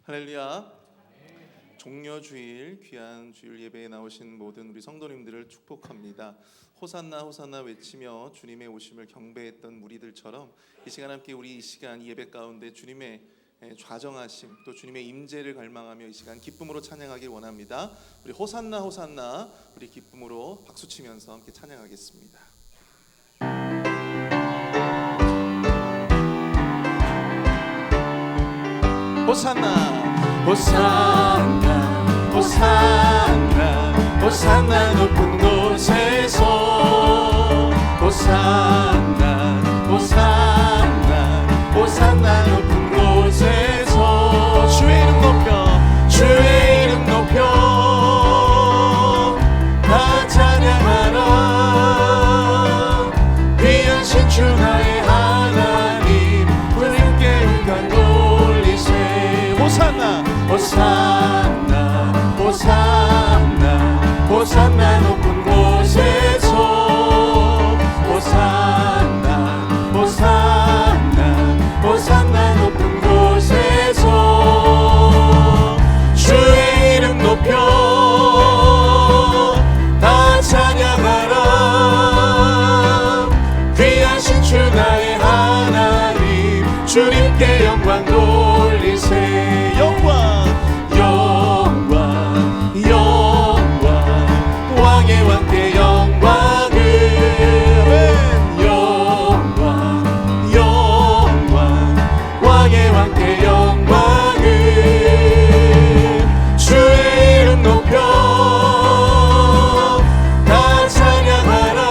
할렐루야. 종려주일 귀한 주일 예배에 나오신 모든 우리 성도님들을 축복합니다. 호산나 호산나 외치며 주님의 오심을 경배했던 무리들처럼 이 시간 함께 우리 이 시간 예배 가운데 주님의 좌정하심 또 주님의 임재를 갈망하며 이 시간 기쁨으로 찬양하길 원합니다. 우리 호산나 호산나 우리 기쁨으로 박수치면서 함께 찬양하겠습니다. 호산나 호산나 호산나 호산나 높은 곳에서 호산나 호산나 호산나 높은 곳에서 주의 이름 높여 주의 이름 높여 다 찬양하라 귀한 신주 나의 하나님 주님께 영광 돌리세 호산나 호산나 호산나 호산나 높은 곳에서 호산나 호산나 호산나 높은 곳에서 주의 이름 높여 다 찬양하라 귀한 신주 나의 하나님 주님께 영광 돌리세 영광 왕의 왕께 영광을 영광 왕의 왕께 영광을 주의 이름 높여 다 찬양하라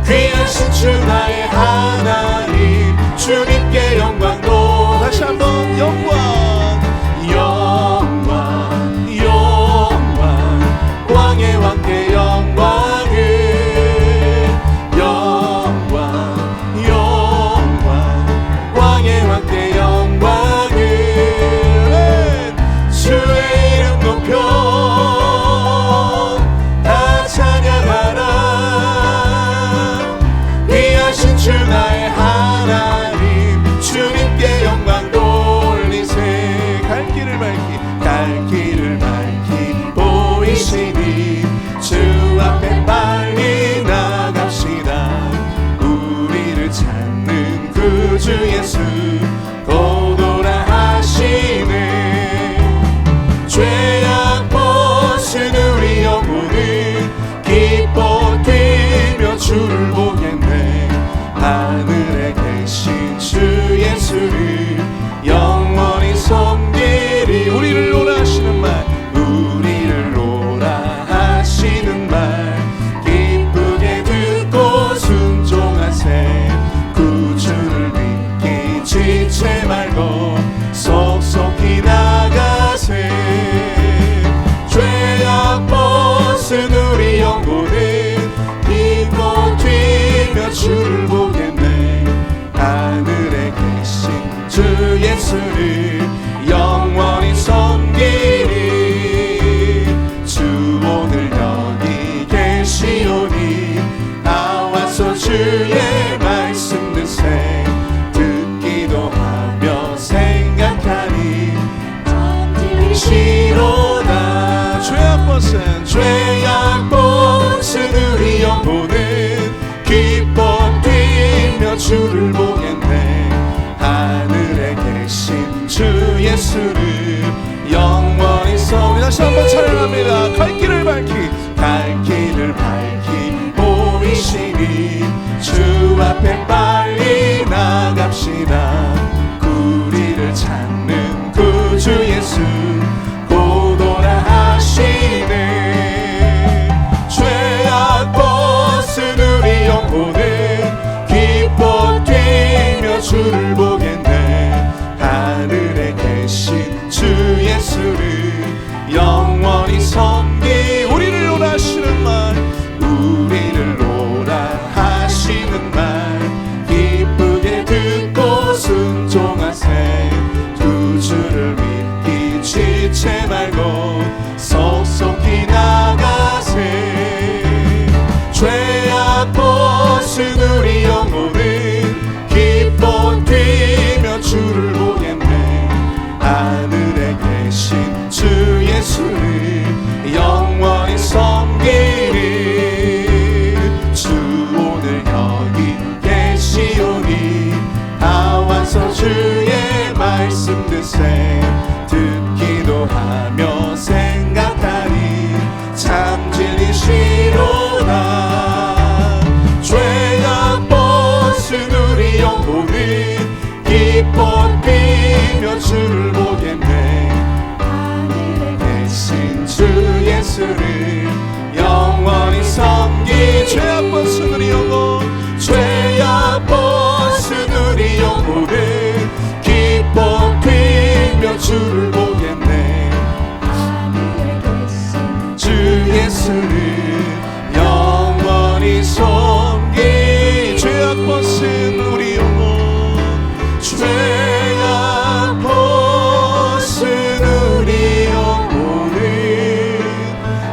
귀한 신주 나의 하나님 주님께 영광 다시 한번 영광 왕의 왕께 영광을 영광 왕의 왕께 영광을 주의 이름 높여 다 찬양하라 귀한 신주 나의 하나님 주님께 영광 돌리세 갈 길을 밝히 보이시니 주 앞에 빨리 나갑시다 우리를 찾는 구주 예수 고도라 하시네 죄악 벗은 우리 영혼은 기뻐 뛰며 주를 보겠네 하늘에 계신 주 예수를 영원히 섬기리 우리를 오라 하시는 말 우리를 오라 하시는 말 기쁘게 듣고 순종하세 구주를 믿기 지체 말고 속속히 나가세 죄악 벗은 우리 영혼은 기뻐 뛰며 주를 보겠네 하늘에 계신 주 예수를 영원히 섬기리 주 오늘 여기 계시오니 나와서 주의 말씀 듣세 듣기도 하며 생각하니 들리시로다 죄악 벗은 우리 영혼은 기뻐 뛰며 주를 보겠네 하늘에 계신 주 예수를 영원히 섬기 다시 한번 찬양합니다 갈 길을 밝히 보이시니 주 앞에 빨리 나갑시다 우리를 찾는 구주 예수 고도라 하시네 죄악 벗은 우리 영혼은 기뻐 뛰며 주를 보겠네 하늘에 계신 주 예수를 영원히 섬기 우리를 오라 하시는 말 우리를 오라 하시는 말 기쁘게 듣고 순종하세 구주를 믿기 지체 말고 속속히 나가세 죄악 벗은 우리 영혼은 기뻐 뛰 말씀 듣세 듣기도 하며 생각하니 참 진리시로다. 죄악 벗은 우리 영혼은 기뻐 뛰며 주를 보겠네. 하늘에 계신 주 예수를 영원히 섬기. 죄악 벗은 우리 영혼, 죄악 벗은 우리 영혼은 기뻐 뛰며 주를 보겠네. 하늘에 계신 주 예수를 영원히 섬기. 죄악 벗은 우리 영혼, 죄악 벗은 우리 영혼은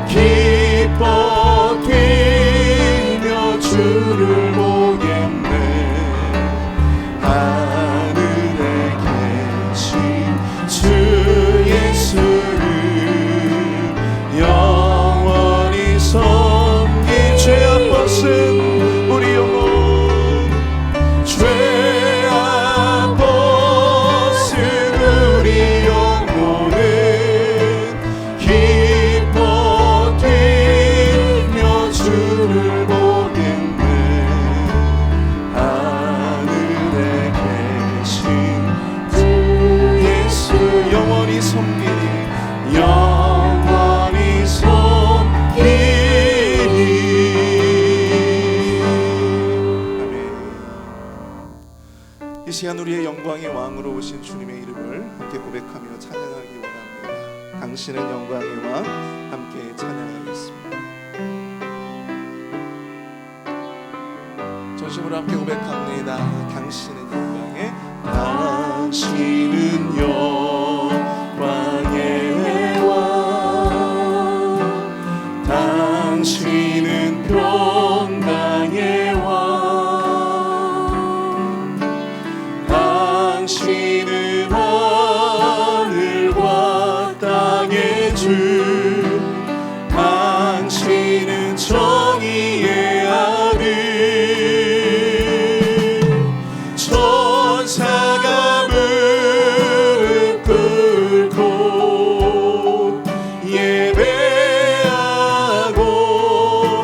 기뻐 뛰며 주를 보겠네. 하늘에 계신 주 예수를 영원히 섬기. 죄악 벗은 우리 영혼, 죄악 벗은 우리 영혼은 기뻐 뛰며 주를 보겠네. 하늘에 계신 주 예수 영원히 섬기니, 영원히 섬기니. 이 시간 우리의 영광의 왕으로 오신 주님의 이름을 함께 고백하며 찬양하기 원합니다. 당신은 영광의 왕, 함께 찬양하겠습니다. 전심으로 함께 고백합니다. 당신은 영광의, 당신은 영광의 왕, 당신은 평강의 왕, 당신은 하늘과 땅의 주, 당신은 정의의 아들. 천사가 무릎 꿇고 예배하고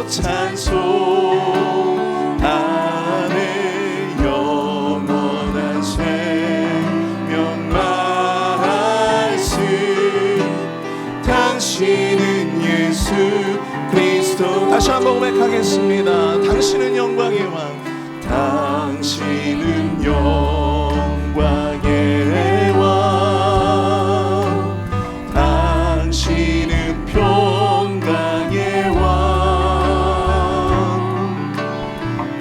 찬송하네. 영원한 생명 말씀, 당신은 예수 그리스도. 다시 한번 고백하겠습니다. 당신은 영광의 왕, 당신은 영광의 왕, 당신은 평강의 왕,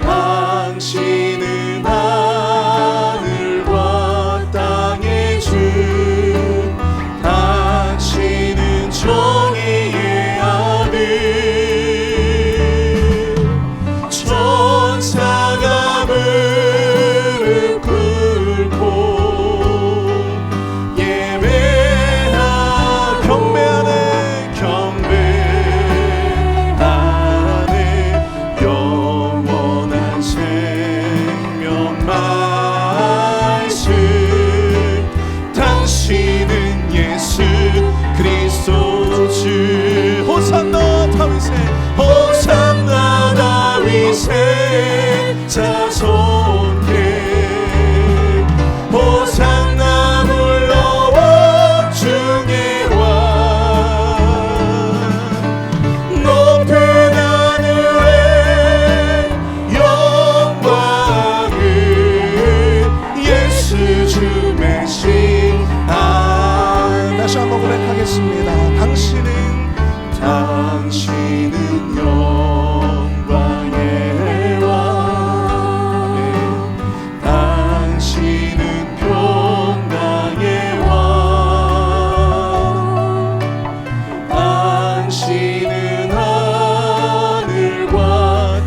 당신은 하늘과 땅의 주, 당신은 정의의 아들. 천사가 무릎 꿇고 예배하네. 경배하네. 영원한 생명 말씀, 당신은 예수 그리스도 주. 호산나 다윗의, 호산나 다윗의 자손께, 호산나 물러와 중의 왕. 높은 하늘의 영광을 예수 주 메신. 다시 한번 고백하겠습니다. 당신은 영광의 왕, 당신은 평강의 왕, 당신은 하늘과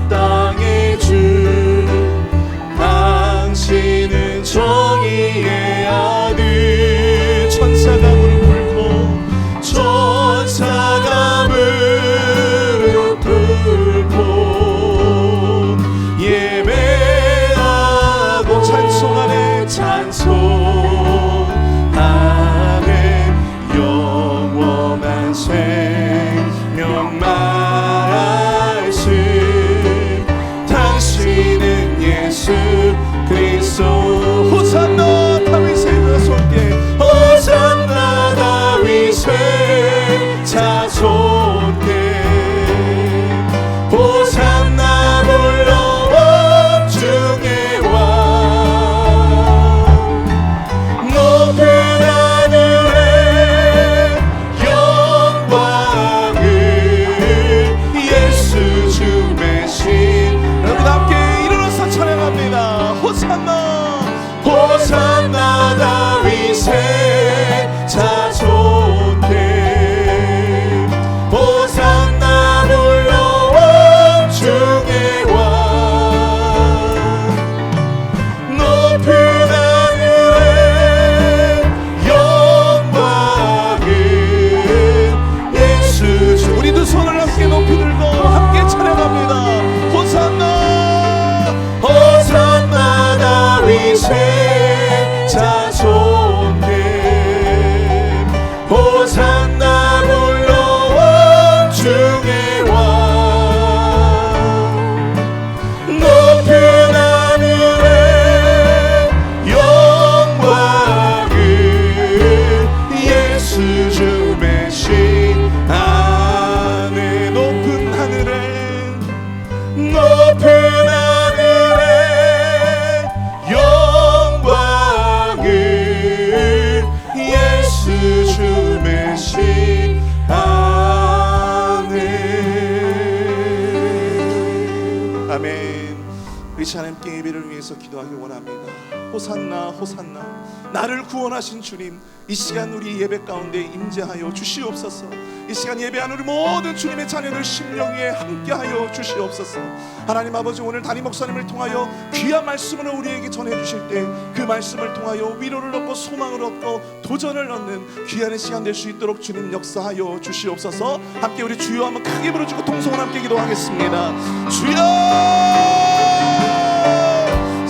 땅의 주, 당신은 정의의 아들. 천사가 무릎 꿇고, 천사가 무릎 꿇고 예배하고 찬송하네. 찬송 시간 함께 예배를 위해서 기도하기 원합니다. 호산나 호산나, 나를 구원하신 주님, 이 시간 우리 예배 가운데 임재하여 주시옵소서. 이 시간 예배하는 우리 모든 주님의 자녀들 심령 위에 함께하여 주시옵소서. 하나님 아버지, 오늘 담임 목사님을 통하여 귀한 말씀을 우리에게 전해주실 때 그 말씀을 통하여 위로를 얻고 소망을 얻고 도전을 얻는 귀한 시간 될 수 있도록 주님 역사하여 주시옵소서. 함께 우리 주여 한번 크게 부르짖고 통성을 함께 기도하겠습니다. 주여!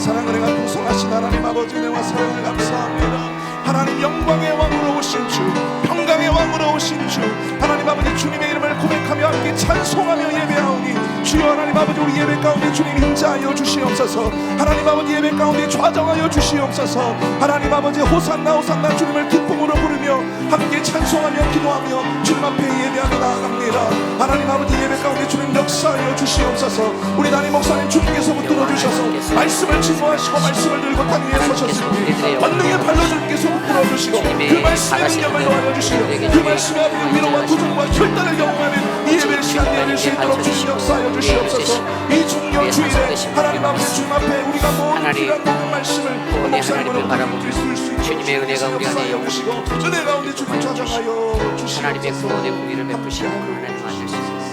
사랑을 행한 풍성하신 하나님 아버지, 은혜와 사랑을 감사합니다. 하나님 영광의 왕으로 오신 주, 평강의 왕으로 오신 주, 하나님 아버지 주님의 이름을 고백하며 함께 찬송하며 예배하오니 주여 하나님 아버지, 우리 예배 가운데 주님 임재하여 주시옵소서. 하나님 아버지 예배 가운데 좌정하여 주시옵소서. 하나님 아버지 호산나 호산나 주님을 기쁨으로 부르며 함께 찬송하며 기도하며 주님 앞에 예배하며 나아갑니다. 하나님 아버지 예배 가운데 주님 역사하여 주시옵소서. 우리 담임 목사님 주님께서 붙들어 주셔서 말씀을 증거하시고 말씀을 들고 땅 위에 서셨으니 권능의 발로 주님께서 붙들어 주시고 그 말씀의 능력을 더하여 주시고 그 말씀의 아버지 위로와 도전과 결단을 경험하는 이 예배의 시간 되어질 수 있도록 주님 역사하여 주시옵소서. 이 중요 주일에 하나님 아버지 주님 앞에 우리가 모든 귀한 모든 말씀을 목사님으로 바라보고 주님의 은혜가 우리 안에 영원히 은혜 가운데 주님 좌정하여 주시옵소서. 하나님의 구원의 공의를 베푸시고 하나님 만들 수 있습니다.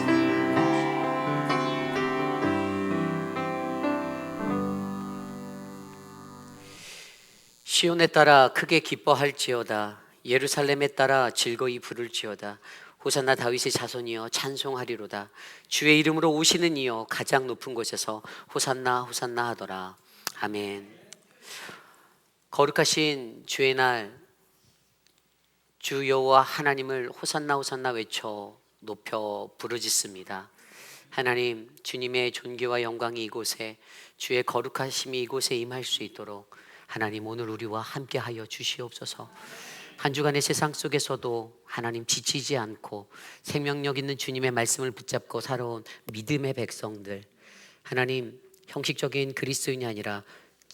시온에 따라 크게 기뻐할지어다. 예루살렘에 따라 즐거이 부를지어다. 호산나 다윗의 자손이여 찬송하리로다. 주의 이름으로 오시는 이여 가장 높은 곳에서 호산나 호산나 하더라. 아멘. 거룩하신 주의 날, 주 여호와 하나님을 호산나 호산나 외쳐 높여 부르짖습니다. 하나님, 주님의 존귀와 영광이 이곳에, 주의 거룩하심이 이곳에 임할 수 있도록 하나님 오늘 우리와 함께하여 주시옵소서. 한 주간의 세상 속에서도 하나님 지치지 않고 생명력 있는 주님의 말씀을 붙잡고 살아온 믿음의 백성들, 하나님 형식적인 그리스도인이 아니라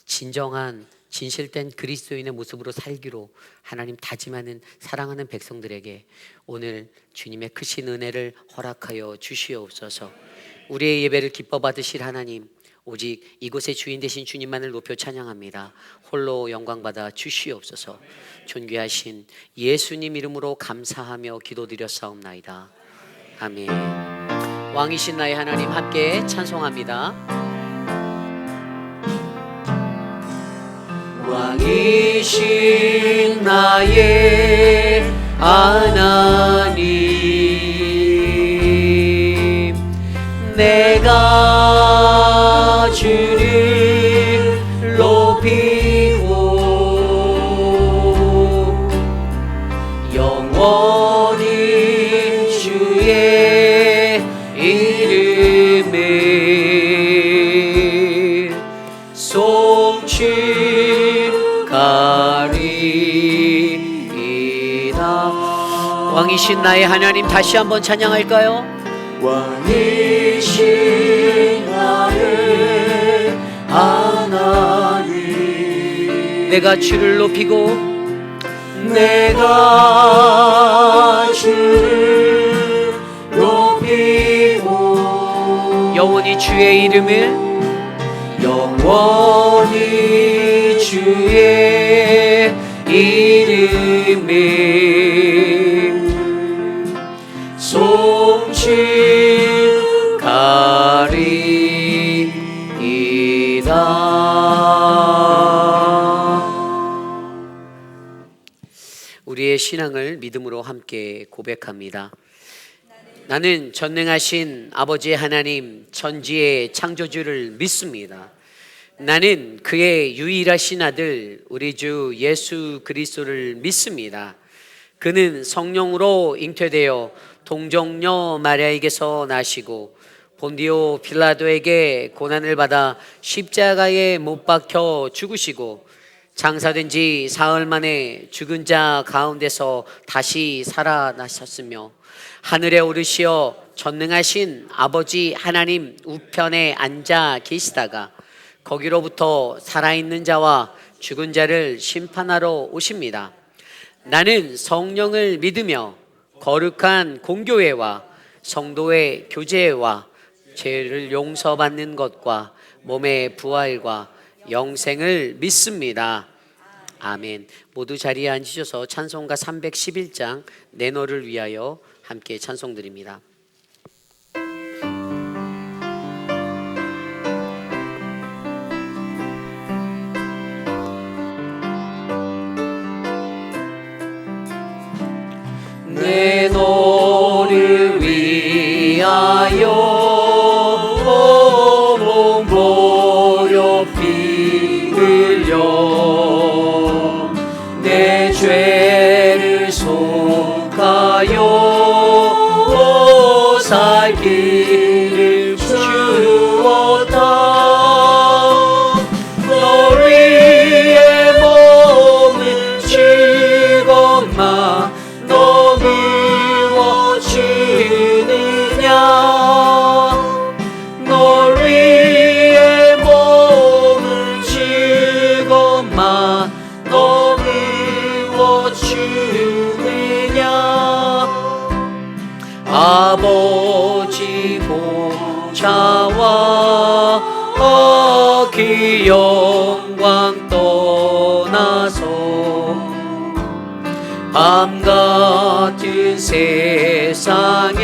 진정한 진실된 그리스도인의 모습으로 살기로 하나님 다짐하는 사랑하는 백성들에게 오늘 주님의 크신 은혜를 허락하여 주시옵소서. 우리의 예배를 기뻐 받으실 하나님, 오직 이곳의 주인 되신 주님만을 높여 찬양합니다. 홀로 영광받아 주시옵소서. 존귀하신 예수님 이름으로 감사하며 기도드렸사옵나이다. 아멘. 왕이신 나의 하나님 함께 찬송합니다. 왕이신 나의 하나님, 내가 주를 높이고 영원히 주의 이름을 송축하리이다. 왕이신 나의 하나님 다시 한번 찬양할까요? 왕이신 나의 하나님, 내가 주를 높이고 내가 주를 높이고 영원히 주의 이름을 영원히 주의 이름을 송축하리이다. 우리의 신앙을 믿음으로 함께 고백합니다. 나는 전능하신 아버지 하나님 전지의 창조주를 믿습니다. 나는 그의 유일하신 아들 우리 주 예수 그리스도를 믿습니다. 그는 성령으로 잉태되어 동정녀 마리아에게서 나시고 본디오 빌라도에게 고난을 받아 십자가에 못 박혀 죽으시고 장사된 지 사흘 만에 죽은 자 가운데서 다시 살아나셨으며 하늘에 오르시어 전능하신 아버지 하나님 우편에 앉아 계시다가 거기로부터 살아있는 자와 죽은 자를 심판하러 오십니다. 나는 성령을 믿으며 거룩한 공교회와 성도의 교제와 죄를 용서받는 것과 몸의 부활과 영생을 믿습니다. 아멘. 모두 자리에 앉으셔서 찬송가 311장 내 너를 위하여 함께 찬송드립니다. 내 너를 위하여 몸 보려 피 흘려 내 죄를 속하여 살 길을 주었다. 너 위에 몸을 주건마 너 미워주느냐. 널 위해 몸을 주건마 너 미워주느냐. 아버지 보좌와 그 영광 떠나서 밤 같은 세상에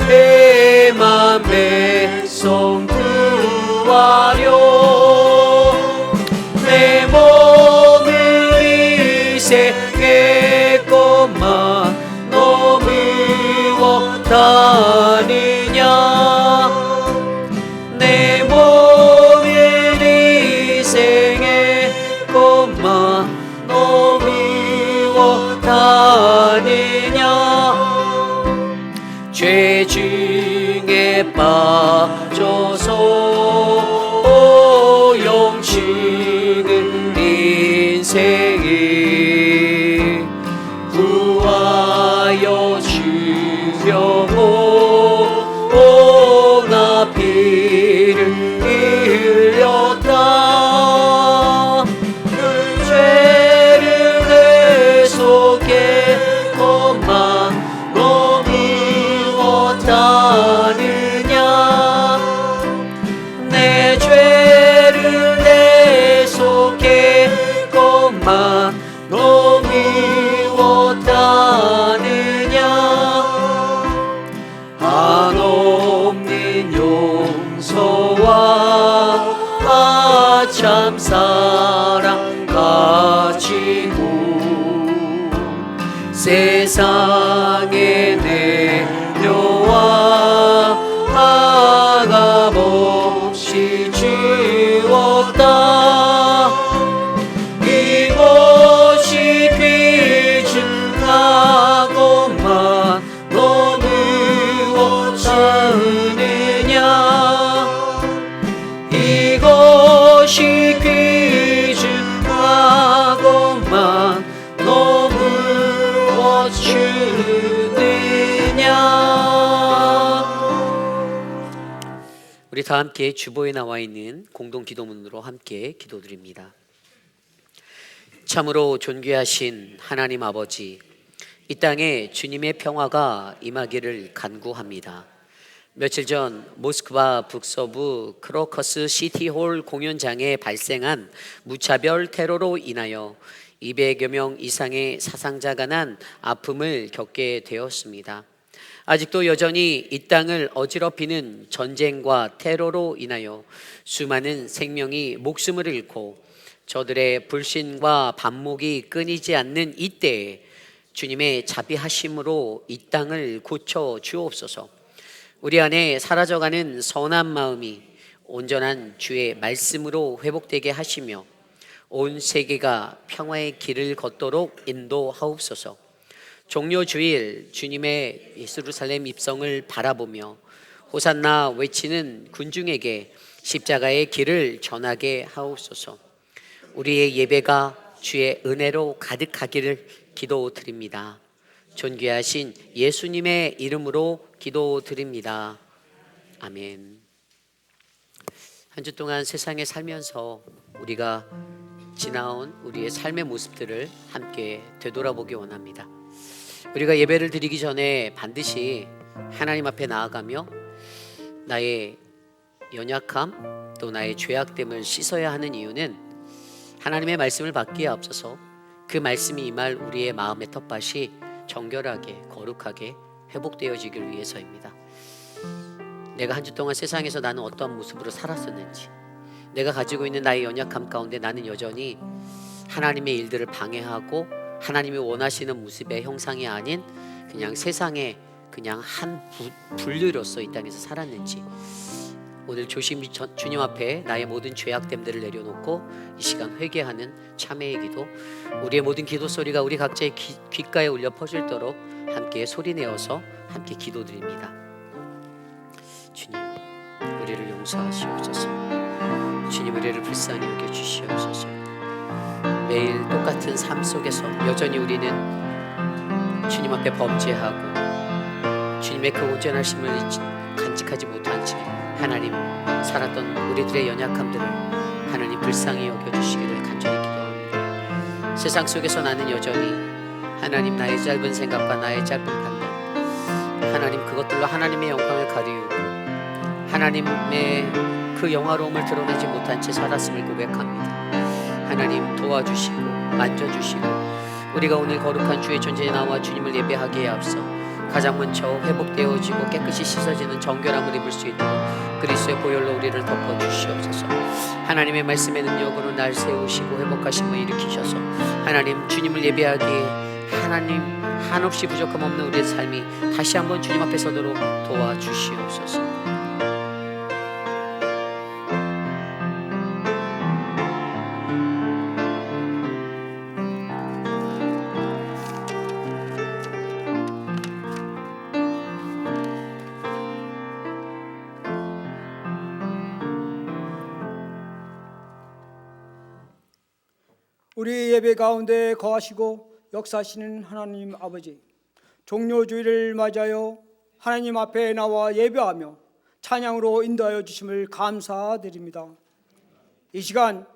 애만 백성 구하려 내 몸을 희생했건만 너 미워하느냐. 내 몸을 희생했건만 너 미워하느냐. 죄 중에 빠져서 영축은 인생이 구하여 주려고 나 피를 흘렸다. 그 죄를 내 속에 것만 너 미워하느냐. 내 죄를 내 속에 것만 너 미워하느냐. 한없는 용서와 참 사랑 가지고 세상에 내려와 아값없이 주었다. 이것이 귀중하건만 너 미워하느냐. 이것이 귀중하건만 너 우리 다 함께 주보에 나와 있는 공동 기도문으로 함께 기도드립니다. 참으로 존귀하신 하나님 아버지, 이 땅에 주님의 평화가 임하기를 간구합니다. 며칠 전 모스크바 북서부 크로커스 시티홀 공연장에 발생한 무차별 테러로 인하여 200여 명 이상의 사상자가 난 아픔을 겪게 되었습니다. 아직도 여전히 이 땅을 어지럽히는 전쟁과 테러로 인하여 수많은 생명이 목숨을 잃고 저들의 불신과 반목이 끊이지 않는 이때에 주님의 자비하심으로 이 땅을 고쳐 주옵소서. 우리 안에 사라져가는 선한 마음이 온전한 주의 말씀으로 회복되게 하시며 온 세계가 평화의 길을 걷도록 인도하옵소서. 종료 주일 주님의 예루살렘 입성을 바라보며 호산나 외치는 군중에게 십자가의 길을 전하게 하옵소서. 우리의 예배가 주의 은혜로 가득하기를 기도드립니다. 존귀하신 예수님의 이름으로 기도드립니다. 아멘. 한 주 동안 세상에 살면서 우리가 지나온 우리의 삶의 모습들을 함께 되돌아보기 원합니다. 우리가 예배를 드리기 전에 반드시 하나님 앞에 나아가며 나의 연약함 또 나의 죄악됨을 씻어야 하는 이유는 하나님의 말씀을 받기에 앞서서 그 말씀이 임할 우리의 마음의 텃밭이 정결하게 거룩하게 회복되어지길 위해서입니다. 내가 한 주 동안 세상에서 나는 어떠한 모습으로 살았었는지, 내가 가지고 있는 나의 연약함 가운데 나는 여전히 하나님의 일들을 방해하고 하나님이 원하시는 모습의 형상이 아닌 그냥 세상의 그냥 한 분류로서 이 땅에서 살았는지, 오늘 조심히 주님 앞에 나의 모든 죄악됨들을 내려놓고 이 시간 회개하는 참회의 기도, 우리의 모든 기도 소리가 우리 각자의 귓가에 울려 퍼질도록 함께 소리내어서 함께 기도드립니다. 주님, 우리를 용서하시옵소서. 주님, 우리를 불쌍히 여겨주시옵소서. 매일 똑같은 삶 속에서 여전히 우리는 주님 앞에 범죄하고 주님의 그 온전하심을 간직하지 못한 채 하나님 살았던 우리들의 연약함들을 하나님 불쌍히 여겨주시기를 간절히 기도합니다. 세상 속에서 나는 여전히 하나님 나의 짧은 생각과 나의 짧은 판단, 하나님 그것들로 하나님의 영광을 가리우고 하나님의 그 영화로움을 드러내지 못한 채 살았음을 고백합니다. 하나님 도와주시고 만져주시고 우리가 오늘 거룩한 주의 존재에 나와 주님을 예배하기에 앞서 가장 먼저 회복되어지고 깨끗이 씻어지는 정결함을 입을 수 있도록 그리스도의 보혈로 우리를 덮어주시옵소서. 하나님의 말씀의 능력으로 날 세우시고 회복하심을 일으키셔서 하나님 주님을 예배하기에 하나님 한없이 부족함 없는 우리의 삶이 다시 한번 주님 앞에 서도록 도와주시옵소서. 우리 예배 가운데 거하시고 역사하시는 하나님 아버지, 종료주일을 맞아요 하나님 앞에 나와 예배하며 찬양으로 인도하여 주심을 감사드립니다. 이 시간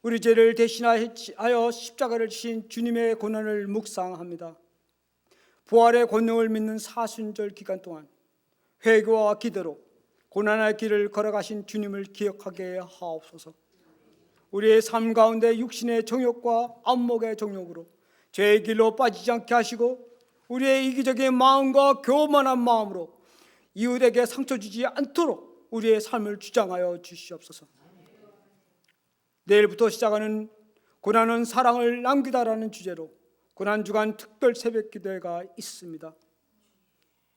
우리 죄를 대신하여 십자가를 지신 주님의 고난을 묵상합니다. 부활의 권능을 믿는 사순절 기간 동안 회개와 기도로 고난의 길을 걸어가신 주님을 기억하게 하옵소서. 우리의 삶 가운데 육신의 정욕과 안목의 정욕으로 죄의 길로 빠지지 않게 하시고 우리의 이기적인 마음과 교만한 마음으로 이웃에게 상처 주지 않도록 우리의 삶을 주장하여 주시옵소서. 내일부터 시작하는 고난은 사랑을 남기다라는 주제로 고난주간 특별 새벽 기도회가 있습니다.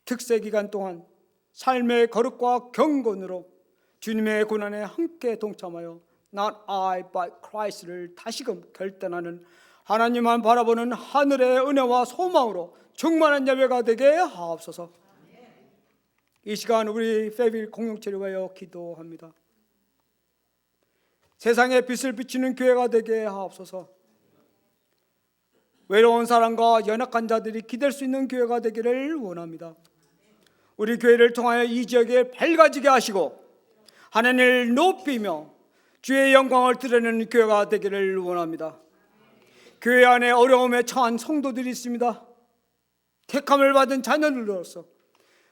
특세 기간 동안 삶의 거룩과 경건으로 주님의 고난에 함께 동참하여 Not I but Christ를 다시금 결단하는 하나님만 바라보는 하늘의 은혜와 소망으로 충만한 예배가 되게 하옵소서. 이 시간 우리 페빌 공동체를 위하여 기도합니다. 세상에 빛을 비추는 교회가 되게 하옵소서. 외로운 사람과 연약한 자들이 기댈 수 있는 교회가 되기를 원합니다. 우리 교회를 통하여 이 지역에 밝아지게 하시고 하나님을 높이며 주의 영광을 드러내는 교회가 되기를 원합니다. 교회 안에 어려움에 처한 성도들이 있습니다. 택함을 받은 자녀들로서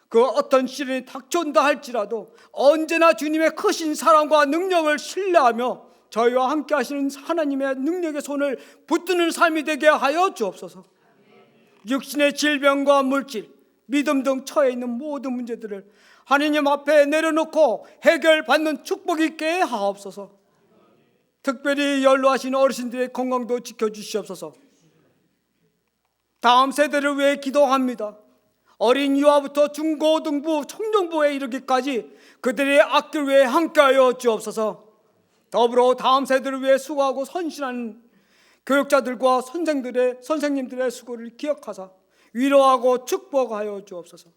그 어떤 시련이 닥쳐온다 할지라도 언제나 주님의 크신 사랑과 능력을 신뢰하며 저희와 함께 하시는 하나님의 능력의 손을 붙드는 삶이 되게 하여 주옵소서. 육신의 질병과 물질, 믿음 등 처해 있는 모든 문제들을 하나님 앞에 내려놓고 해결받는 축복이 있게 하옵소서. 특별히 연로하신 어르신들의 건강도 지켜주시옵소서. 다음 세대를 위해 기도합니다. 어린 유아부터 중고등부, 청년부에 이르기까지 그들의 앞길 위해 함께하여 주옵소서. 더불어 다음 세대를 위해 수고하고 선신하는 교육자들과 선생님들의 수고를 기억하사 위로하고 축복하여 주옵소서.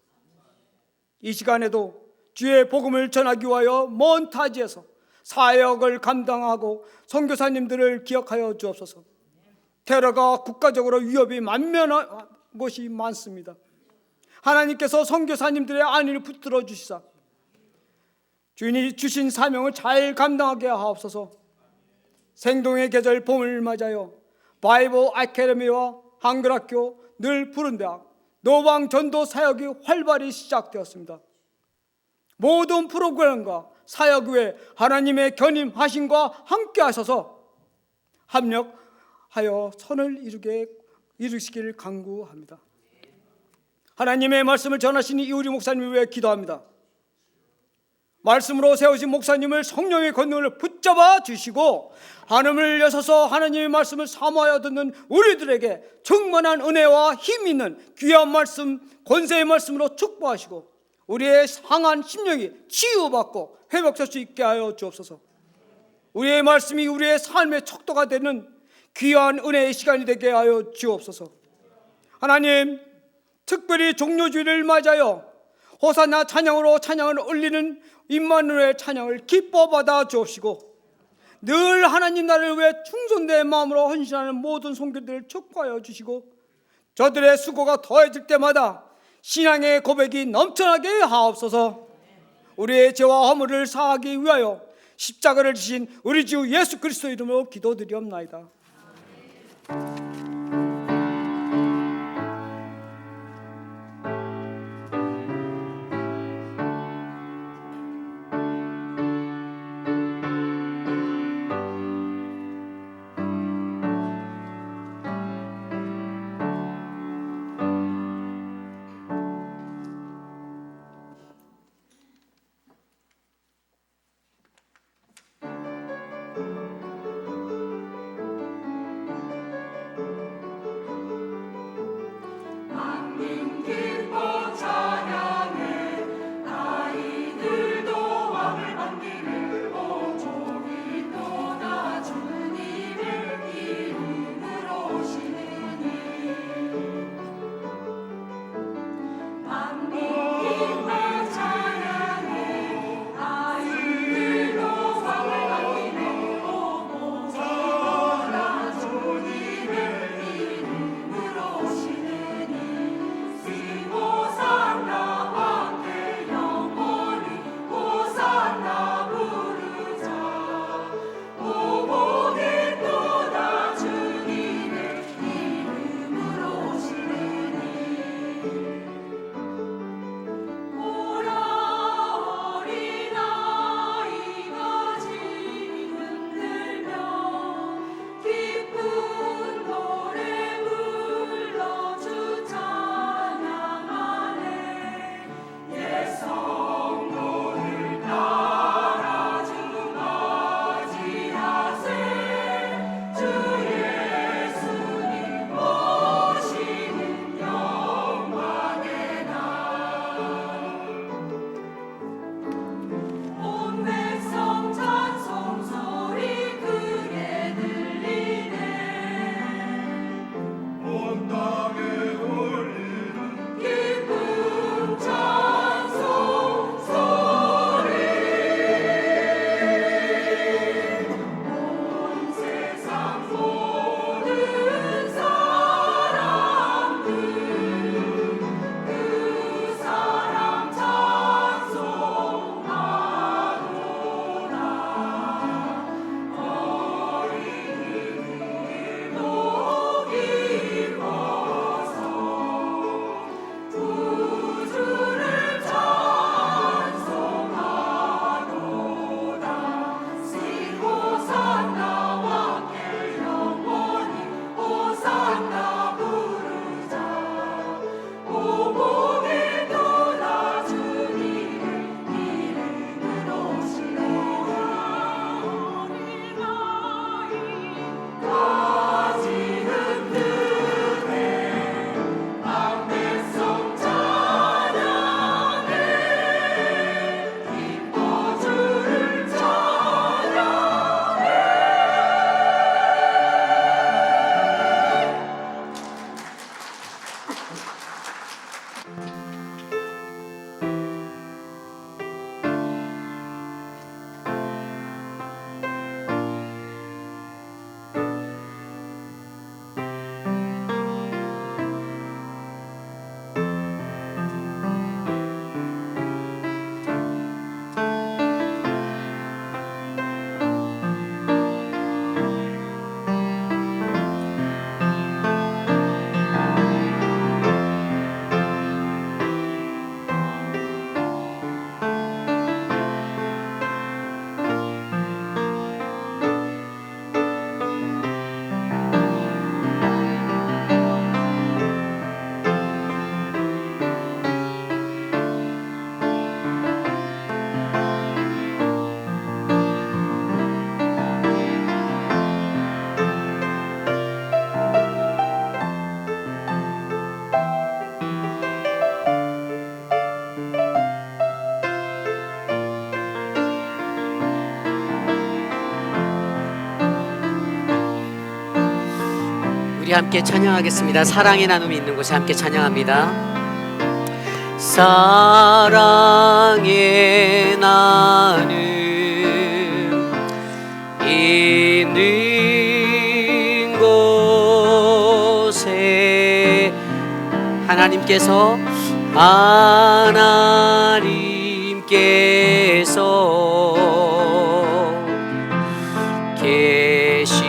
이 시간에도 주의 복음을 전하기 위하여 먼 타지에서 사역을 감당하고 선교사님들을 기억하여 주옵소서. 테러가 국가적으로 위협이 만면한 곳이 많습니다. 하나님께서 선교사님들의 안위를 붙들어 주시사 주인이 주신 사명을 잘 감당하게 하옵소서. 생동의 계절 봄을 맞아요 바이블 아카데미와 한글학교, 늘 푸른 대학, 노방 전도 사역이 활발히 시작되었습니다. 모든 프로그램과 사역 외에 하나님의 견임하심과 함께 하셔서 합력하여 선을 이루시길 간구합니다. 하나님의 말씀을 전하시는 이우리 목사님을 위해 기도합니다. 말씀으로 세우신 목사님을 성령의 권능을 붙잡아 주시고 하늘을 여셔서 하나님의 말씀을 사모하여 듣는 우리들에게 충만한 은혜와 힘 있는 귀한 말씀, 권세의 말씀으로 축복하시고 우리의 상한 심령이 치유받고 회복될 수 있게 하여 주옵소서. 우리의 말씀이 우리의 삶의 척도가 되는 귀한 은혜의 시간이 되게 하여 주옵소서. 하나님, 특별히 종료주일을 맞아요 호산나 찬양으로 찬양을 올리는 임마누엘 찬양을 기뻐 받아 주옵시고 늘 하나님 나라를 위해 충성된 마음으로 헌신하는 모든 성도들을 축복하여 주시고 저들의 수고가 더해질 때마다 신앙의 고백이 넘쳐나게 하옵소서. 우리의 죄와 허물을 사하기 위하여 십자가를 지신 우리 주 예수 그리스도 이름으로 기도드리옵나이다. 우리 함께 찬양하겠습니다. 사랑의 나눔이 있는 곳에 함께 찬양합니다. 사랑의 나눔 있는 곳에 하나님께서 계시도다.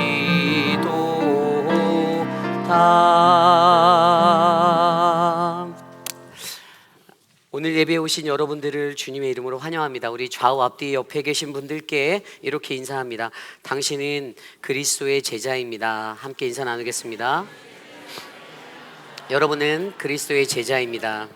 오늘 예배에 오신 여러분들을 주님의 이름으로 환영합니다. 우리 좌우 앞뒤 옆에 계신 분들께 이렇게 인사합니다. 당신은 그리스도의 제자입니다. 함께 인사 나누겠습니다. 여러분은 그리스도의 제자입니다.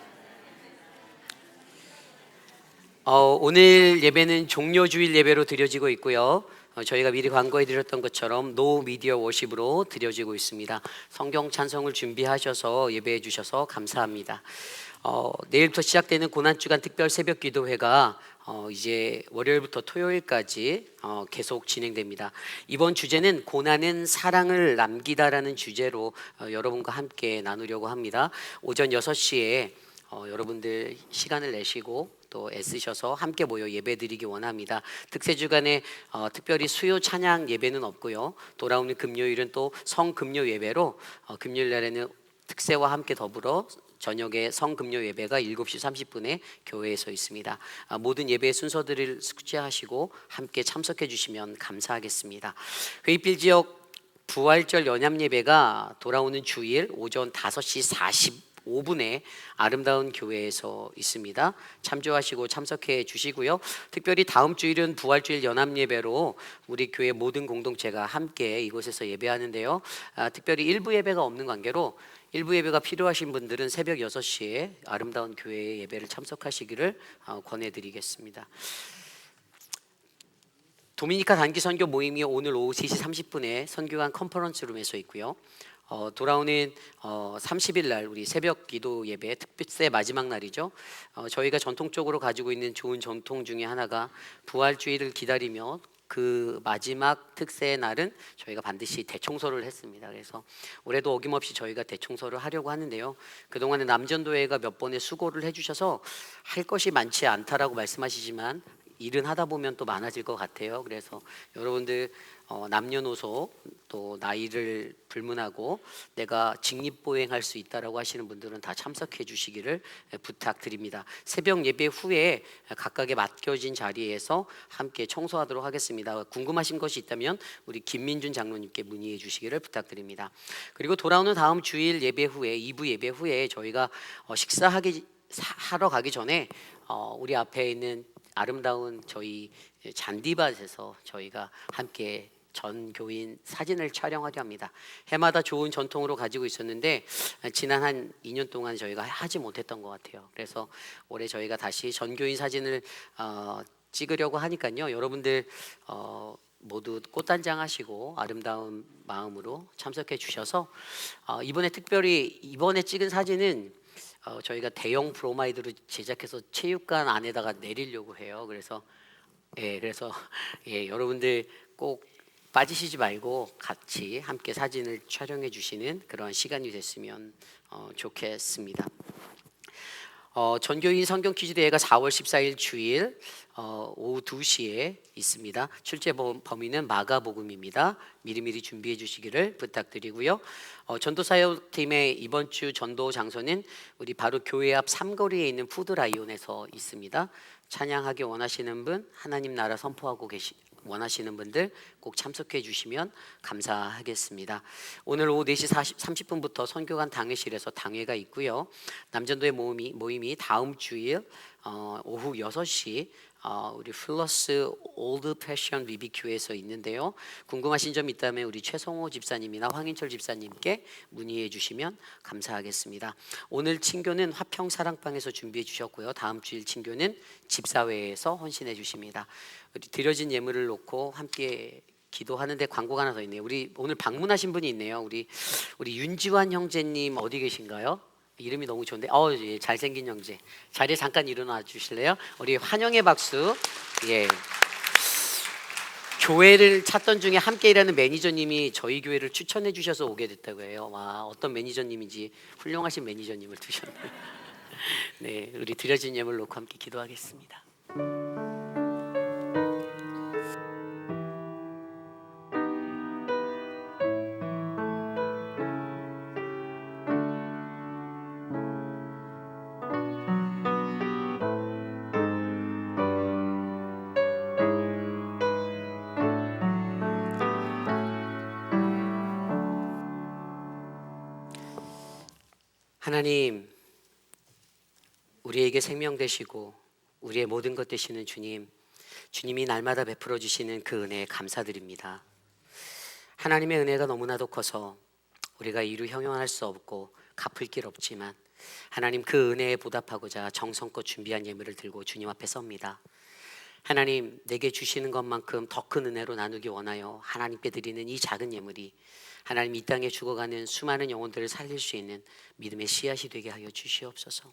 오늘 예배는 종료주일 예배로 드려지고 있고요. 저희가 미리 광고해 드렸던 것처럼 노 미디어 워십으로 드려지고 있습니다. 성경 찬송을 준비하셔서 예배해 주셔서 감사합니다. 내일부터 시작되는 고난주간 특별 새벽 기도회가 이제 월요일부터 토요일까지 계속 진행됩니다. 이번 주제는 고난은 사랑을 남기다라는 주제로 여러분과 함께 나누려고 합니다. 오전 6시에 여러분들 시간을 내시고 또 애쓰셔서 함께 모여 예배드리기 원합니다. 특세주간에 특별히 수요 찬양 예배는 없고요. 돌아오는 금요일은 또 성금요 예배로 금요일 날에는 특세와 함께 더불어 저녁에 성금요 예배가 7시 30분에 교회에서 있습니다. 모든 예배의 순서들을 숙지하시고 함께 참석해 주시면 감사하겠습니다. 회의필 지역 부활절 연합 예배가 돌아오는 주일 오전 5시 45분에 아름다운 교회에서 있습니다. 참조하시고 참석해 주시고요. 특별히 다음 주일은 부활주일 연합 예배로 우리 교회 모든 공동체가 함께 이곳에서 예배하는데요. 특별히 일부 예배가 없는 관계로 일부 예배가 필요하신 분들은 새벽 6시에 아름다운 교회의 예배를 참석하시기를 권해드리겠습니다. 도미니카 단기 선교 모임이 오늘 오후 3시 30분에 선교관 컨퍼런스룸에서 있고요. 돌아오는 30일 날 우리 새벽 기도 예배 특별세 마지막 날이죠. 저희가 전통적으로 가지고 있는 좋은 전통 중에 하나가 부활주일을 기다리며 그 마지막 특세의 날은 저희가 반드시 대청소를 했습니다. 그래서 올해도 어김없이 저희가 대청소를 하려고 하는데요. 그동안에 남전도회가 몇 번의 수고를 해주셔서 할 것이 많지 않다라고 말씀하시지만 일은 하다 보면 또 많아질 것 같아요. 그래서 여러분들 남녀노소 또 나이를 불문하고 내가 직립보행할 수 있다라고 하시는 분들은 다 참석해 주시기를 부탁드립니다. 새벽 예배 후에 각각의 맡겨진 자리에서 함께 청소하도록 하겠습니다. 궁금하신 것이 있다면 우리 김민준 장로님께 문의해 주시기를 부탁드립니다. 그리고 돌아오는 다음 주일 예배 후에 2부 예배 후에 저희가 식사하러 가기 전에 우리 앞에 있는 아름다운 저희 잔디밭에서 저희가 함께 전 교인 사진을 촬영하려 합니다. 해마다 좋은 전통으로 가지고 있었는데 지난 한 2년 동안 저희가 하지 못했던 것 같아요. 그래서 올해 저희가 다시 전 교인 사진을 찍으려고 하니까요. 여러분들 모두 꽃단장 하시고 아름다운 마음으로 참석해 주셔서 이번에 특별히 이번에 찍은 사진은 저희가 대형 브로마이드로 제작해서 체육관 안에다가 내리려고 해요. 그래서 여러분들 꼭 빠지시지 말고 같이 함께 사진을 촬영해 주시는 그런 시간이 됐으면 좋겠습니다. 전교인 성경 퀴즈 대회가 4월 14일 주일 오후 2시에 있습니다. 출제 범위는 마가복음입니다. 미리미리 준비해 주시기를 부탁드리고요. 전도사역팀의 이번 주 전도 장소는 우리 바로 교회 앞 삼거리에 있는 푸드라이온에서 있습니다. 찬양하기 원하시는 분, 하나님 나라 선포하고 원하시는 분들 꼭 참석해 주시면 감사하겠습니다. 오늘 오후 4시 30분부터 선교관 당회실에서 당회가 있고요. 남전도의 모임이 다음 주일 오후 6시 우리 플러스 올드 패션 BBQ에서 있는데요. 궁금하신 점 있다면 우리 최성호 집사님이나 황인철 집사님께 문의해 주시면 감사하겠습니다. 오늘 친교는 화평사랑방에서 준비해 주셨고요. 다음 주일 친교는 집사회에서 헌신해 주십니다. 드려진 예물을 놓고 함께 기도하는데 광고가 하나 더 있네요. 우리 오늘 방문하신 분이 있네요. 우리 윤지환 형제님 어디 계신가요? 이름이 너무 좋은데, 예, 잘생긴 형제. 자리에 잠깐 일어나 주실래요? 우리 환영의 박수. 예. 교회를 찾던 중에 함께 일하는 매니저님이 저희 교회를 추천해 주셔서 오게 됐다고 해요. 와, 어떤 매니저님인지 훌륭하신 매니저님을 두셨네요. 네, 우리 드려진 예물 놓고 함께 기도하겠습니다. 하나님, 우리에게 생명 되시고 우리의 모든 것 되시는 주님, 주님이 날마다 베풀어 주시는 그 은혜에 감사드립니다. 하나님의 은혜가 너무나도 커서 우리가 이루 형용할 수 없고 갚을 길 없지만 하나님 그 은혜에 보답하고자 정성껏 준비한 예물을 들고 주님 앞에 섭니다. 하나님, 내게 주시는 것만큼 더 큰 은혜로 나누기 원하여 하나님께 드리는 이 작은 예물이 하나님 이 땅에 죽어가는 수많은 영혼들을 살릴 수 있는 믿음의 씨앗이 되게 하여 주시옵소서.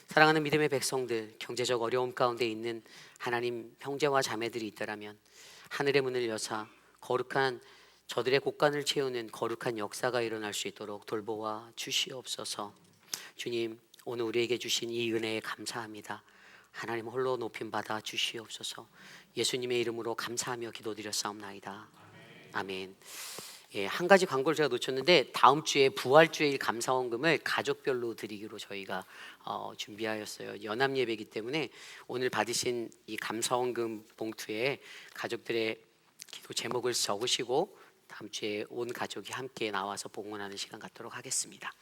사랑하는 믿음의 백성들, 경제적 어려움 가운데 있는 하나님 형제와 자매들이 있더라면 하늘의 문을 여사 거룩한 저들의 곳간을 채우는 거룩한 역사가 일어날 수 있도록 돌보아 주시옵소서. 주님, 오늘 우리에게 주신 이 은혜에 감사합니다. 하나님 홀로 높임 받아 주시옵소서. 예수님의 이름으로 감사하며 기도드렸사옵나이다. 아멘. 예, 한 가지 광고를 제가 놓쳤는데 다음 주에 부활주일 감사원금을 가족별로 드리기로 저희가 준비하였어요. 연합 예배이기 때문에 오늘 받으신 이 감사원금 봉투에 가족들의 기도 제목을 적으시고 다음 주에 온 가족이 함께 나와서 봉헌하는 시간 갖도록 하겠습니다.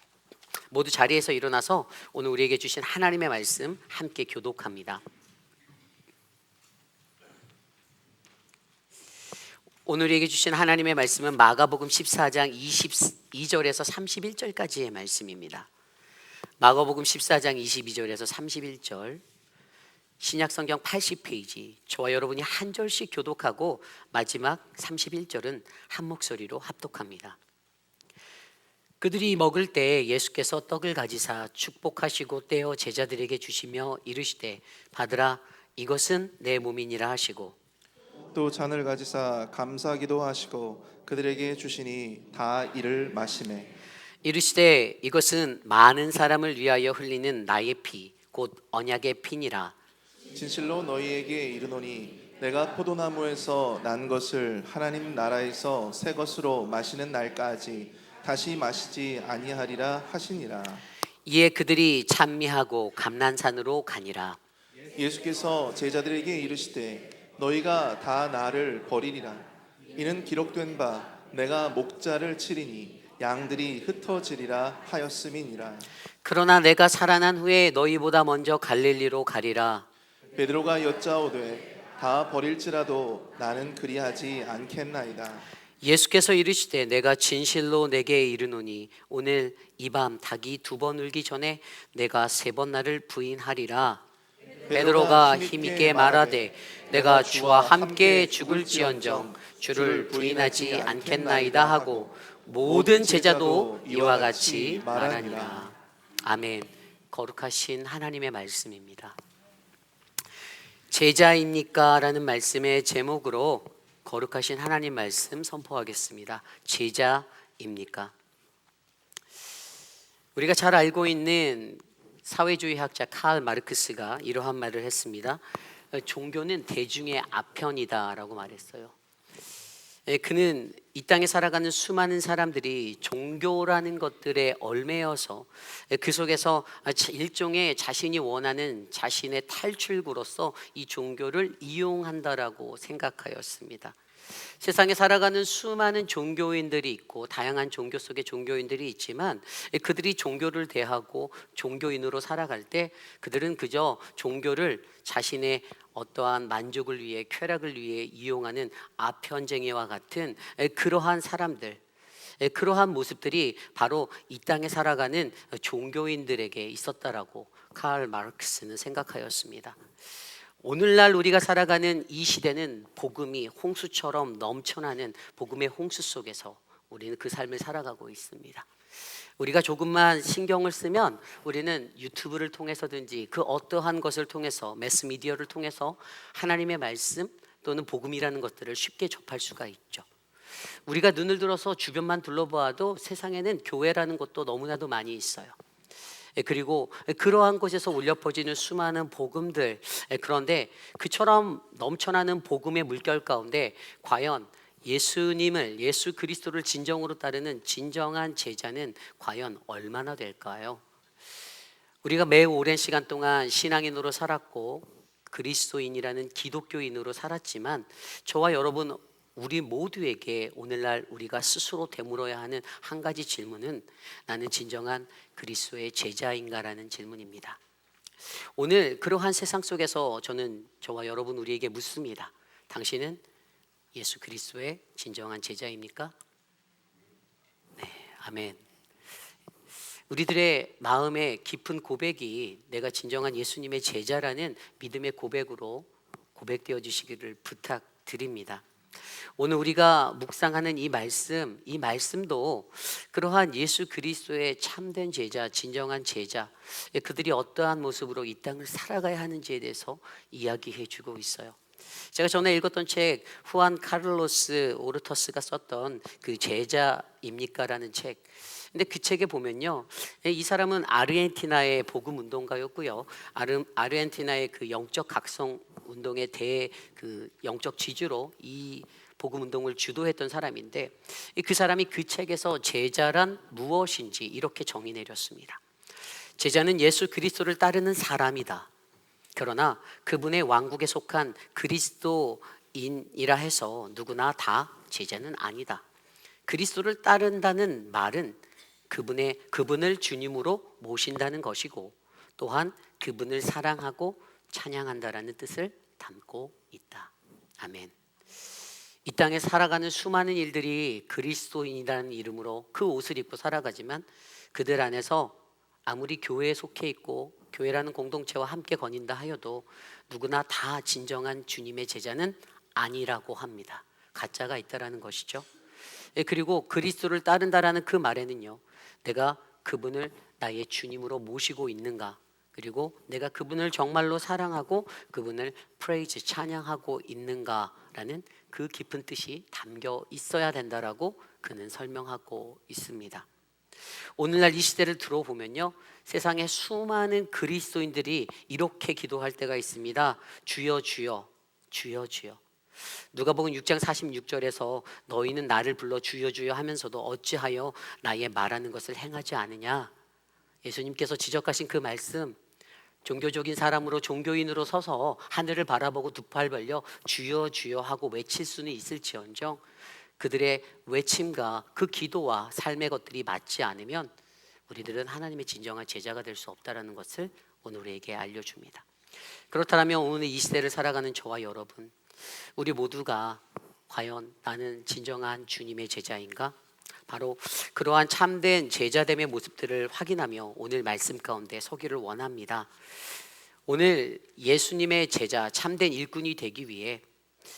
모두 자리에서 일어나서 오늘 우리에게 주신 하나님의 말씀 함께 교독합니다. 오늘 우리에게 주신 하나님의 말씀은 마가복음 14장 22절에서 31절까지의 말씀입니다. 마가복음 14장 22절에서 31절, 신약성경 80페이지, 저와 여러분이 한 절씩 교독하고 마지막 31절은 한 목소리로 합독합니다. 그들이 먹을 때 예수께서 떡을 가지사 축복하시고 떼어 제자들에게 주시며 이르시되 받으라, 이것은 내 몸이니라 하시고 또 잔을 가지사 감사기도 하시고 그들에게 주시니 다 이를 마시매 이르시되 이것은 많은 사람을 위하여 흘리는 나의 피 곧 언약의 피니라. 진실로 너희에게 이르노니 내가 포도나무에서 난 것을 하나님 나라에서 새 것으로 마시는 날까지 다시 마시지 아니하리라 하시니라. 이에 그들이 찬미하고 감난산으로 가니라. 예수께서 제자들에게 이르시되 너희가 다 나를 버리리라. 이는 기록된 바 내가 목자를 치리니 양들이 흩어지리라 하였음이니라. 그러나 내가 살아난 후에 너희보다 먼저 갈릴리로 가리라. 베드로가 여짜오되 다 버릴지라도 나는 그리하지 않겠나이다. 예수께서 이르시되 내가 진실로 내게 이르노니 오늘 이 밤 닭이 2번 울기 전에 내가 3번 나를 부인하리라. 베드로가 힘있게 말하되 내가 주와 함께 죽을지언정 주를 부인하지 않겠나이다 하고 모든 제자도 이와 같이 말하니라. 아멘. 거룩하신 하나님의 말씀입니다. 제자입니까? 라는 말씀의 제목으로 거룩하신 하나님 말씀 선포하겠습니다. 제자입니까? 우리가 잘 알고 있는 사회주의 학자 칼 마르크스가 이러한 말을 했습니다. 종교는 대중의 아편이다라고 말했어요. 그는 이 땅에 살아가는 수많은 사람들이 종교라는 것들에 얽매여서 그 속에서 일종의 자신이 원하는 자신의 탈출구로서 이 종교를 이용한다라고 생각하였습니다. 세상에 살아가는 수많은 종교인들이 있고 다양한 종교 속에 종교인들이 있지만 그들이 종교를 대하고 종교인으로 살아갈 때 그들은 그저 종교를 자신의 어떠한 만족을 위해 쾌락을 위해 이용하는 아편쟁이와 같은 그러한 사람들, 그러한 모습들이 바로 이 땅에 살아가는 종교인들에게 있었다라고 칼 마르크스는 생각하였습니다. 오늘날 우리가 살아가는 이 시대는 복음이 홍수처럼 넘쳐나는 복음의 홍수 속에서 우리는 그 삶을 살아가고 있습니다. 우리가 조금만 신경을 쓰면 우리는 유튜브를 통해서든지 그 어떠한 것을 통해서 매스미디어를 통해서 하나님의 말씀, 또는 복음이라는 것들을 쉽게 접할 수가 있죠. 우리가 눈을 들어서 주변만 둘러보아도 세상에는 교회라는 것도 너무나도 많이 있어요. 그리고 그러한 곳에서 울려 퍼지는 수많은 복음들, 그런데 그처럼 넘쳐나는 복음의 물결 가운데 과연 예수님을, 예수 그리스도를 진정으로 따르는 진정한 제자는 과연 얼마나 될까요? 우리가 매우 오랜 시간 동안 신앙인으로 살았고 그리스도인이라는 기독교인으로 살았지만 저와 여러분 우리 모두에게 오늘날 우리가 스스로 되물어야 하는 한 가지 질문은 나는 진정한 그리스도의 제자인가라는 질문입니다. 오늘 그러한 세상 속에서 저는 저와 여러분 우리에게 묻습니다. 당신은 예수 그리스도의 진정한 제자입니까? 네, 아멘. 우리들의 마음의 깊은 고백이 내가 진정한 예수님의 제자라는 믿음의 고백으로 고백되어 주시기를 부탁드립니다. 오늘 우리가 묵상하는 이 말씀도 그러한 예수 그리스도의 참된 제자, 진정한 제자, 그들이 어떠한 모습으로 이 땅을 살아가야 하는지에 대해서 이야기해 주고 있어요. 제가 전에 읽었던 책 후안 카를로스 오르터스가 썼던 그 제자입니까라는 책. 근데 그 책에 보면요, 이 사람은 아르헨티나의 복음 운동가였고요. 아르헨티나의 그 영적 각성 운동의 그 영적 지주로 이 복음 운동을 주도했던 사람인데 그 사람이 그 책에서 제자란 무엇인지 이렇게 정의 내렸습니다. 제자는 예수 그리스도를 따르는 사람이다. 그러나 그분의 왕국에 속한 그리스도인이라 해서 누구나 다 제자는 아니다. 그리스도를 따른다는 말은 그분을 주님으로 모신다는 것이고 또한 그분을 사랑하고 찬양한다라는 뜻을 담고 있다. 아멘. 이 땅에 살아가는 수많은 일들이 그리스도인이라는 이름으로 그 옷을 입고 살아가지만 그들 안에서 아무리 교회에 속해 있고 교회라는 공동체와 함께 거닌다 하여도 누구나 다 진정한 주님의 제자는 아니라고 합니다. 가짜가 있다라는 것이죠. 그리고 그리스도를 따른다라는 그 말에는요, 내가 그분을 나의 주님으로 모시고 있는가, 그리고 내가 그분을 정말로 사랑하고 그분을 프레이즈 찬양하고 있는가라는 그 깊은 뜻이 담겨 있어야 된다라고 그는 설명하고 있습니다. 오늘날 이 시대를 들어보면요, 세상에 수많은 그리스도인들이 이렇게 기도할 때가 있습니다. 주여 주여 주여 주여. 누가복음 6장 46절에서 너희는 나를 불러 주여 주여 하면서도 어찌하여 나의 말하는 것을 행하지 않으냐. 예수님께서 지적하신 그 말씀, 종교적인 사람으로 종교인으로 서서 하늘을 바라보고 두 팔 벌려 주여 주여 하고 외칠 수는 있을지언정 그들의 외침과 그 기도와 삶의 것들이 맞지 않으면 우리들은 하나님의 진정한 제자가 될 수 없다는 것을 오늘 우리에게 알려줍니다. 그렇다면 오늘 이 시대를 살아가는 저와 여러분, 우리 모두가 과연 나는 진정한 주님의 제자인가? 바로 그러한 참된 제자됨의 모습들을 확인하며 오늘 말씀 가운데 서기를 원합니다. 오늘 예수님의 제자, 참된 일꾼이 되기 위해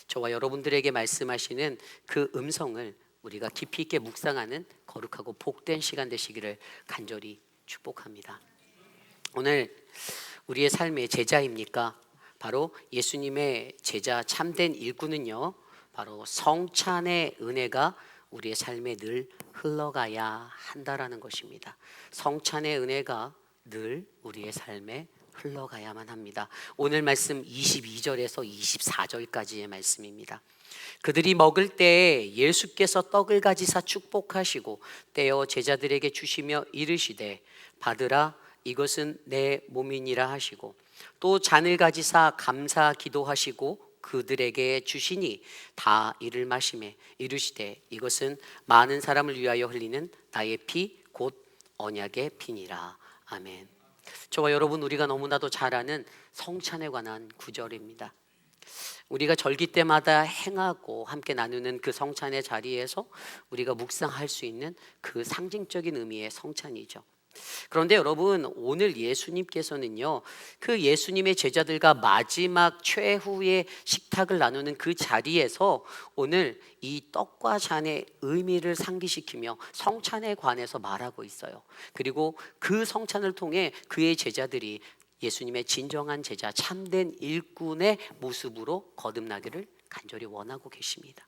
저와 여러분들에게 말씀하시는 그 음성을 우리가 깊이 있게 묵상하는 거룩하고 복된 시간 되시기를 간절히 축복합니다. 오늘 우리의 삶의 제자입니까? 바로 예수님의 제자 참된 일꾼은요, 바로 성찬의 은혜가 우리의 삶에 늘 흘러가야 한다라는 것입니다. 성찬의 은혜가 늘 우리의 삶에 흘러가야만 합니다. 오늘 말씀 22절에서 24절까지의 말씀입니다. 그들이 먹을 때에 예수께서 떡을 가지사 축복하시고 떼어 제자들에게 주시며 이르시되 받으라 이것은 내 몸이니라 하시고 또 잔을 가지사 감사 기도하시고 그들에게 주시니 다 이를 마시매 이르시되 이것은 많은 사람을 위하여 흘리는 나의 피 곧 언약의 피니라. 아멘. 저와 여러분, 우리가 너무나도 잘 아는 성찬에 관한 구절입니다. 우리가 절기 때마다 행하고 함께 나누는 그 성찬의 자리에서 우리가 묵상할 수 있는 그 상징적인 의미의 성찬이죠. 그런데 여러분, 오늘 예수님께서는요, 그 예수님의 제자들과 마지막 최후의 식탁을 나누는 그 자리에서 오늘 이 떡과 잔의 의미를 상기시키며 성찬에 관해서 말하고 있어요. 그리고 그 성찬을 통해 그의 제자들이 예수님의 진정한 제자, 참된 일꾼의 모습으로 거듭나기를 간절히 원하고 계십니다.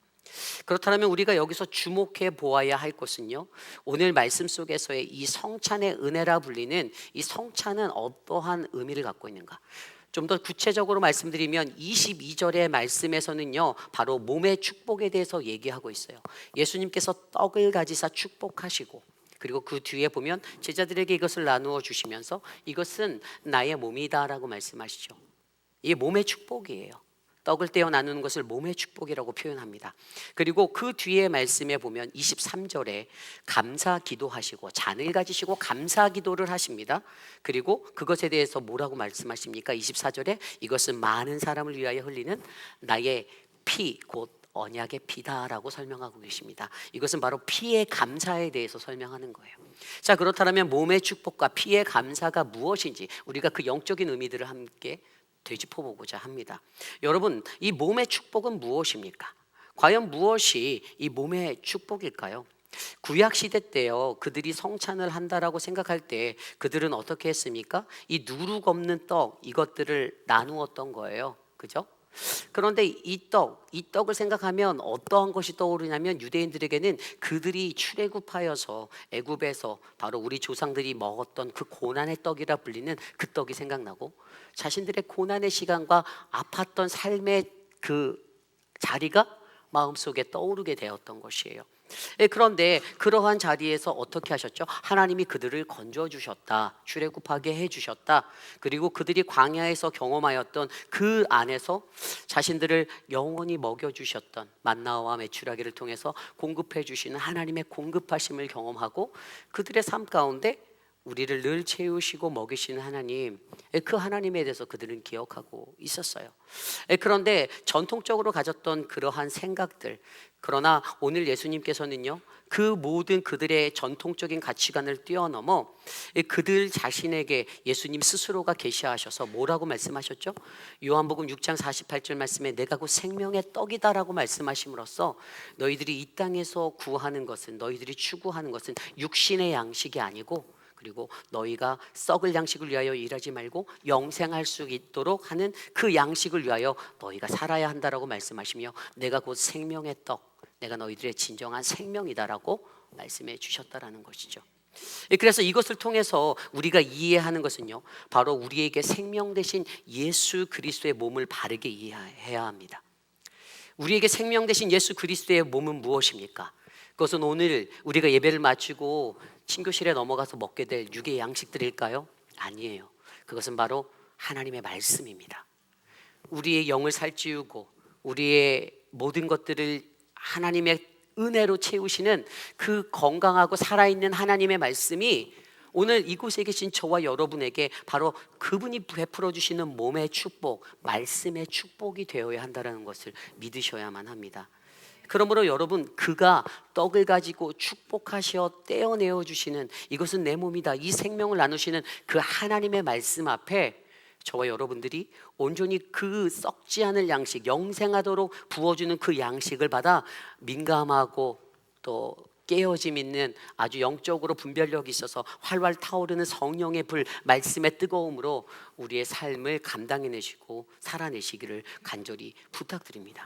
그렇다면 우리가 여기서 주목해 보아야 할 것은요, 오늘 말씀 속에서의 이 성찬의 은혜라 불리는 이 성찬은 어떠한 의미를 갖고 있는가? 좀 더 구체적으로 말씀드리면 22절의 말씀에서는요, 바로 몸의 축복에 대해서 얘기하고 있어요. 예수님께서 떡을 가지사 축복하시고, 그리고 그 뒤에 보면 제자들에게 이것을 나누어 주시면서 이것은 나의 몸이다라고 말씀하시죠. 이게 몸의 축복이에요. 떡을 떼어 나누는 것을 몸의 축복이라고 표현합니다. 그리고 그 뒤에 말씀에 보면 23절에 감사 기도하시고 잔을 가지시고 감사 기도를 하십니다. 그리고 그것에 대해서 뭐라고 말씀하십니까? 24절에 이것은 많은 사람을 위하여 흘리는 나의 피, 곧 언약의 피다라고 설명하고 계십니다. 이것은 바로 피의 감사에 대해서 설명하는 거예요. 자, 그렇다면 몸의 축복과 피의 감사가 무엇인지 우리가 그 영적인 의미들을 함께 되짚어보고자 합니다. 여러분, 이 몸의 축복은 무엇입니까? 과연 무엇이 이 몸의 축복일까요? 구약 시대 때요, 그들이 성찬을 한다라고 생각할 때 그들은 어떻게 했습니까? 이 누룩 없는 떡, 이것들을 나누었던 거예요. 그죠? 그런데 이 떡을 생각하면 어떠한 것이 떠오르냐면 유대인들에게는 그들이 출애굽하여서 애굽에서 바로 우리 조상들이 먹었던 그 고난의 떡이라 불리는 그 떡이 생각나고, 자신들의 고난의 시간과 아팠던 삶의 그 자리가 마음속에 떠오르게 되었던 것이에요. 그런데 그러한 자리에서 어떻게 하셨죠? 하나님이 그들을 건져주셨다, 출애굽하게 해주셨다. 그리고 그들이 광야에서 경험하였던 그 안에서 자신들을 영원히 먹여주셨던 만나와 메추라기를 통해서 공급해 주시는 하나님의 공급하심을 경험하고, 그들의 삶 가운데 우리를 늘 채우시고 먹이시는 하나님, 그 하나님에 대해서 그들은 기억하고 있었어요. 그런데 전통적으로 가졌던 그러한 생각들, 그러나 오늘 예수님께서는요, 그 모든 그들의 전통적인 가치관을 뛰어넘어 그들 자신에게 예수님 스스로가 계시하셔서 뭐라고 말씀하셨죠? 요한복음 6장 48절 말씀에 내가 곧 생명의 떡이다라고 말씀하심으로써 너희들이 이 땅에서 구하는 것은, 너희들이 추구하는 것은 육신의 양식이 아니고, 그리고 너희가 썩을 양식을 위하여 일하지 말고 영생할 수 있도록 하는 그 양식을 위하여 너희가 살아야 한다라고 말씀하시며, 내가 곧 생명의 떡, 내가 너희들의 진정한 생명이다라고 말씀해 주셨다라는 것이죠. 그래서 이것을 통해서 우리가 이해하는 것은요, 바로 우리에게 생명 대신 예수 그리스도의 몸을 바르게 이해해야 합니다. 우리에게 생명 대신 예수 그리스도의 몸은 무엇입니까? 그것은 오늘 우리가 예배를 마치고 친교실에 넘어가서 먹게 될 육의 양식들일까요? 아니에요. 그것은 바로 하나님의 말씀입니다. 우리의 영을 살찌우고 우리의 모든 것들을 하나님의 은혜로 채우시는 그 건강하고 살아있는 하나님의 말씀이 오늘 이곳에 계신 저와 여러분에게 바로 그분이 베풀어 주시는 몸의 축복, 말씀의 축복이 되어야 한다는 것을 믿으셔야만 합니다. 그러므로 여러분, 그가 떡을 가지고 축복하셔 떼어내어 주시는, 이것은 내 몸이다, 이 생명을 나누시는 그 하나님의 말씀 앞에 저와 여러분들이 온전히 그 썩지 않을 양식, 영생하도록 부어주는 그 양식을 받아 민감하고 또 깨어짐 있는 아주 영적으로 분별력이 있어서 활활 타오르는 성령의 불, 말씀의 뜨거움으로 우리의 삶을 감당해내시고 살아내시기를 간절히 부탁드립니다.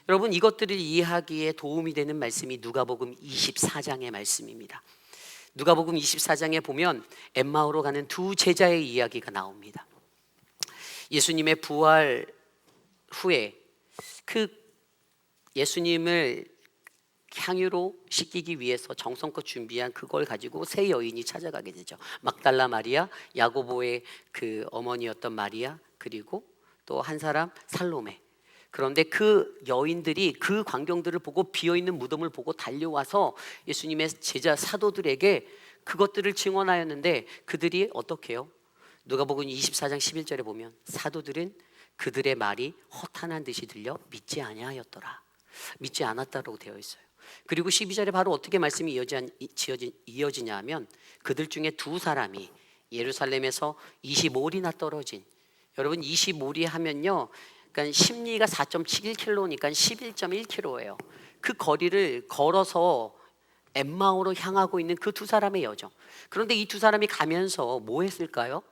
여러분, 이것들을 이해하기에 도움이 되는 말씀이 누가복음 24장의 말씀입니다. 누가복음 24장에 보면 엠마오로 가는 두 제자의 이야기가 나옵니다. 예수님의 부활 후에 그 예수님을 향유로 씻기기 위해서 정성껏 준비한 그걸 가지고 세 여인이 찾아가게 되죠. 막달라 마리아, 야고보의 그 어머니였던 마리아, 그리고 또 한 사람 살로메. 그런데 그 여인들이 그 광경들을 보고 비어있는 무덤을 보고 달려와서 예수님의 제자 사도들에게 그것들을 증언하였는데, 그들이 어떻게 해요? 누가복음 24장 11절에 보면 사도들은 그들의 말이 허탄한 듯이 들려 믿지 아니하였더라, 믿지 않았다라고 되어 있어요. 그리고 12절에 바로 어떻게 말씀이 이어지냐 하면 그들 중에 두 사람이 예루살렘에서 25리나 떨어진, 여러분 25리 하면요, 그러니까 심리가 4.71km니까 11.1km예요. 그 거리를 걸어서 엠마오로 향하고 있는 그 두 사람의 여정. 그런데 이 두 사람이 가면서 뭐 했을까요?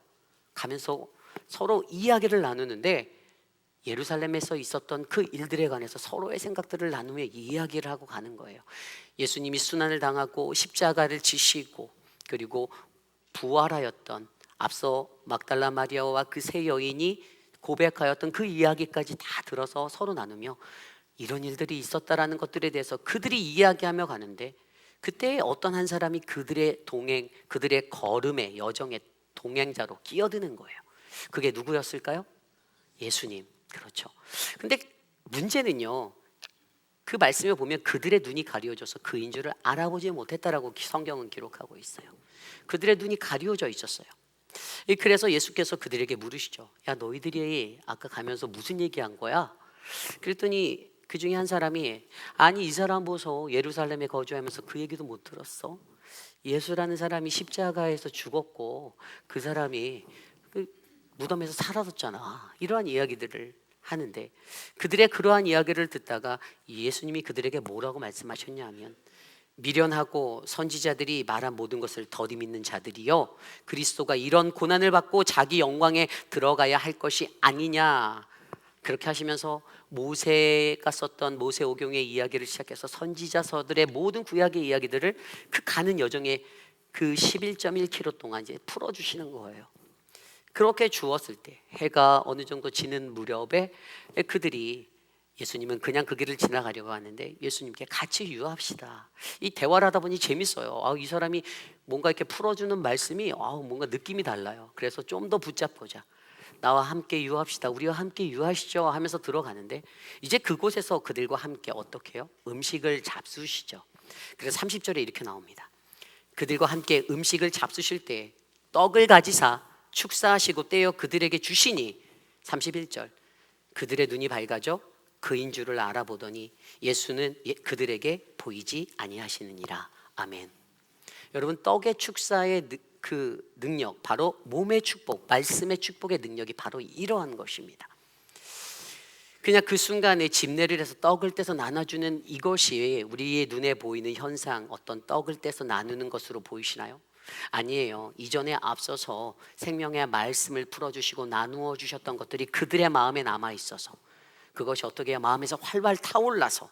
가면서 서로 이야기를 나누는데 예루살렘에서 있었던 그 일들에 관해서 서로의 생각들을 나누며 이야기를 하고 가는 거예요. 예수님이 순환을 당하고 십자가를 지시고 그리고 부활하였던 앞서 막달라 마리아와 그 세 여인이 고백하였던 그 이야기까지 다 들어서 서로 나누며 이런 일들이 있었다라는 것들에 대해서 그들이 이야기하며 가는데, 그때 어떤 한 사람이 그들의 그들의 걸음의 여정의 동행자로 끼어드는 거예요. 그게 누구였을까요? 예수님. 그렇죠. 근데 문제는요, 그 말씀에 보면 그들의 눈이 가려져서 그인 줄을 알아보지 못했다라고 성경은 기록하고 있어요. 그들의 눈이 가려져 있었어요. 그래서 예수께서 그들에게 물으시죠. 야, 너희들이 아까 가면서 무슨 얘기한 거야? 그랬더니 그 중에 한 사람이, 아니 이 사람 보소, 예루살렘에 거주하면서 그 얘기도 못 들었어? 예수라는 사람이 십자가에서 죽었고 그 사람이 그 무덤에서 사라졌잖아. 이러한 이야기들을 하는데, 그들의 그러한 이야기를 듣다가 예수님이 그들에게 뭐라고 말씀하셨냐면, 미련하고 선지자들이 말한 모든 것을 더디 믿는 자들이여, 그리스도가 이런 고난을 받고 자기 영광에 들어가야 할 것이 아니냐. 그렇게 하시면서 모세가 썼던 모세오경의 이야기를 시작해서 선지자서들의 모든 구약의 이야기들을 그 가는 여정에 그 11.1km 동안 이제 풀어주시는 거예요. 그렇게 주었을 때 해가 어느 정도 지는 무렵에 그들이, 예수님은 그냥 그 길을 지나가려고 하는데 예수님께 같이 유합시다. 이 대화를 하다 보니 재밌어요. 이 사람이 뭔가 이렇게 풀어주는 말씀이 뭔가 느낌이 달라요. 그래서 좀 더 붙잡고자, 나와 함께 유합시다, 우리와 함께 유하시죠 하면서 들어가는데, 이제 그곳에서 그들과 함께 어떻게 해요? 음식을 잡수시죠. 그래서 30절에 이렇게 나옵니다. 그들과 함께 음식을 잡수실 때 떡을 가지사 축사하시고 떼어 그들에게 주시니, 31절, 그들의 눈이 밝아져 그인 줄을 알아보더니 예수는 그들에게 보이지 아니하시느니라. 아멘. 여러분, 떡의 축사의 그 능력, 바로 몸의 축복, 말씀의 축복의 능력이 바로 이러한 것입니다. 그냥 그 순간에 집례를 해서 떡을 떼서 나눠주는 이것이 우리의 눈에 보이는 현상, 어떤 떡을 떼서 나누는 것으로 보이시나요? 아니에요. 이전에 앞서서 생명의 말씀을 풀어주시고 나누어 주셨던 것들이 그들의 마음에 남아있어서 그것이 어떻게 해야 마음에서 활활 타올라서,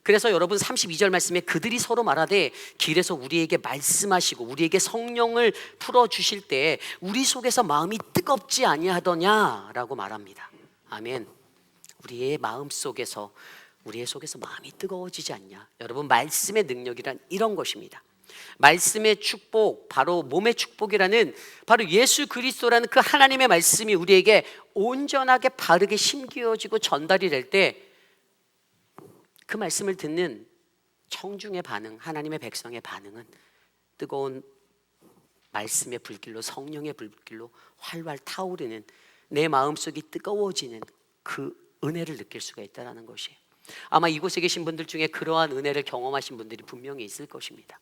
그래서 여러분 32절 말씀에 그들이 서로 말하되 길에서 우리에게 말씀하시고 우리에게 성령을 풀어주실 때 우리 속에서 마음이 뜨겁지 아니하더냐라고 말합니다. 아멘. 우리의 속에서 마음이 뜨거워지지 않냐? 여러분, 말씀의 능력이란 이런 것입니다. 말씀의 축복, 바로 몸의 축복이라는, 바로 예수 그리스도라는 그 하나님의 말씀이 우리에게 온전하게 바르게 심기어지고 전달이 될 때 그 말씀을 듣는 청중의 반응, 하나님의 백성의 반응은 뜨거운 말씀의 불길로, 성령의 불길로 활활 타오르는, 내 마음속이 뜨거워지는 그 은혜를 느낄 수가 있다는 것이에요. 아마 이곳에 계신 분들 중에 그러한 은혜를 경험하신 분들이 분명히 있을 것입니다.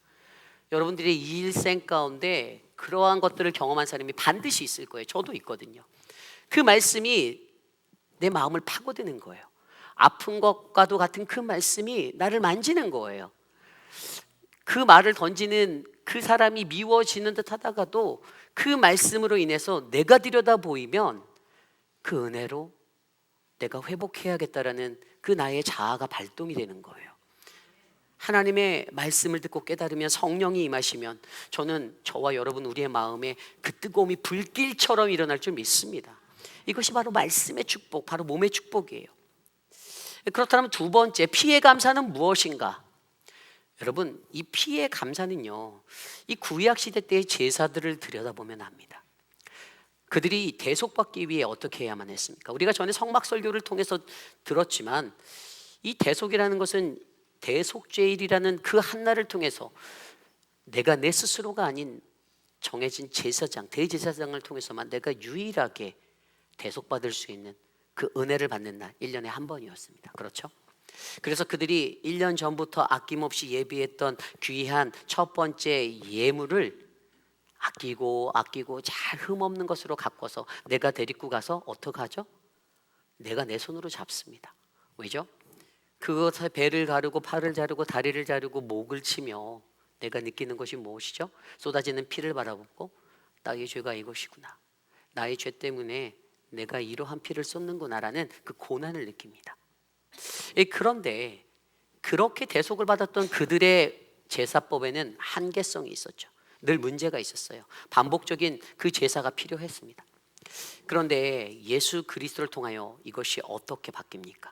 여러분들의 이 일생 가운데 그러한 것들을 경험한 사람이 반드시 있을 거예요. 저도 있거든요. 그 말씀이 내 마음을 파고드는 거예요. 아픈 것과도 같은 그 말씀이 나를 만지는 거예요. 그 말을 던지는 그 사람이 미워지는 듯 하다가도 그 말씀으로 인해서 내가 들여다 보이면 그 은혜로 내가 회복해야겠다라는 그 나의 자아가 발동이 되는 거예요. 하나님의 말씀을 듣고 깨달으면, 성령이 임하시면 저는 저와 여러분 우리의 마음에 그 뜨거움이 불길처럼 일어날 줄 믿습니다. 이것이 바로 말씀의 축복, 바로 몸의 축복이에요. 그렇다면 두 번째, 피의 감사는 무엇인가? 여러분, 이 피의 감사는요, 이 구약 시대 때의 제사들을 들여다보면 압니다. 그들이 대속받기 위해 어떻게 해야만 했습니까? 우리가 전에 성막설교를 통해서 들었지만, 이 대속이라는 것은 대속죄일이라는 그 한날을 통해서 내가 내 스스로가 아닌 정해진 제사장, 대제사장을 통해서만 내가 유일하게 대속받을 수 있는 그 은혜를 받는 날, 1년에 한 번이었습니다. 그렇죠? 그래서 그들이 1년 전부터 아낌없이 예비했던 귀한 첫 번째 예물을 아끼고 잘 흠없는 것으로 가꿔서 내가 데리고 가서 어떻게 하죠? 내가 내 손으로 잡습니다. 왜죠? 그것에 배를 가르고 팔을 자르고 다리를 자르고 목을 치며 내가 느끼는 것이 무엇이죠? 쏟아지는 피를 바라보고 나의 죄가 이것이구나. 나의 죄 때문에 내가 이러한 피를 쏟는구나라는 그 고난을 느낍니다. 그런데 그렇게 대속을 받았던 그들의 제사법에는 한계성이 있었죠. 늘 문제가 있었어요. 반복적인 그 제사가 필요했습니다. 그런데 예수 그리스도를 통하여 이것이 어떻게 바뀝니까?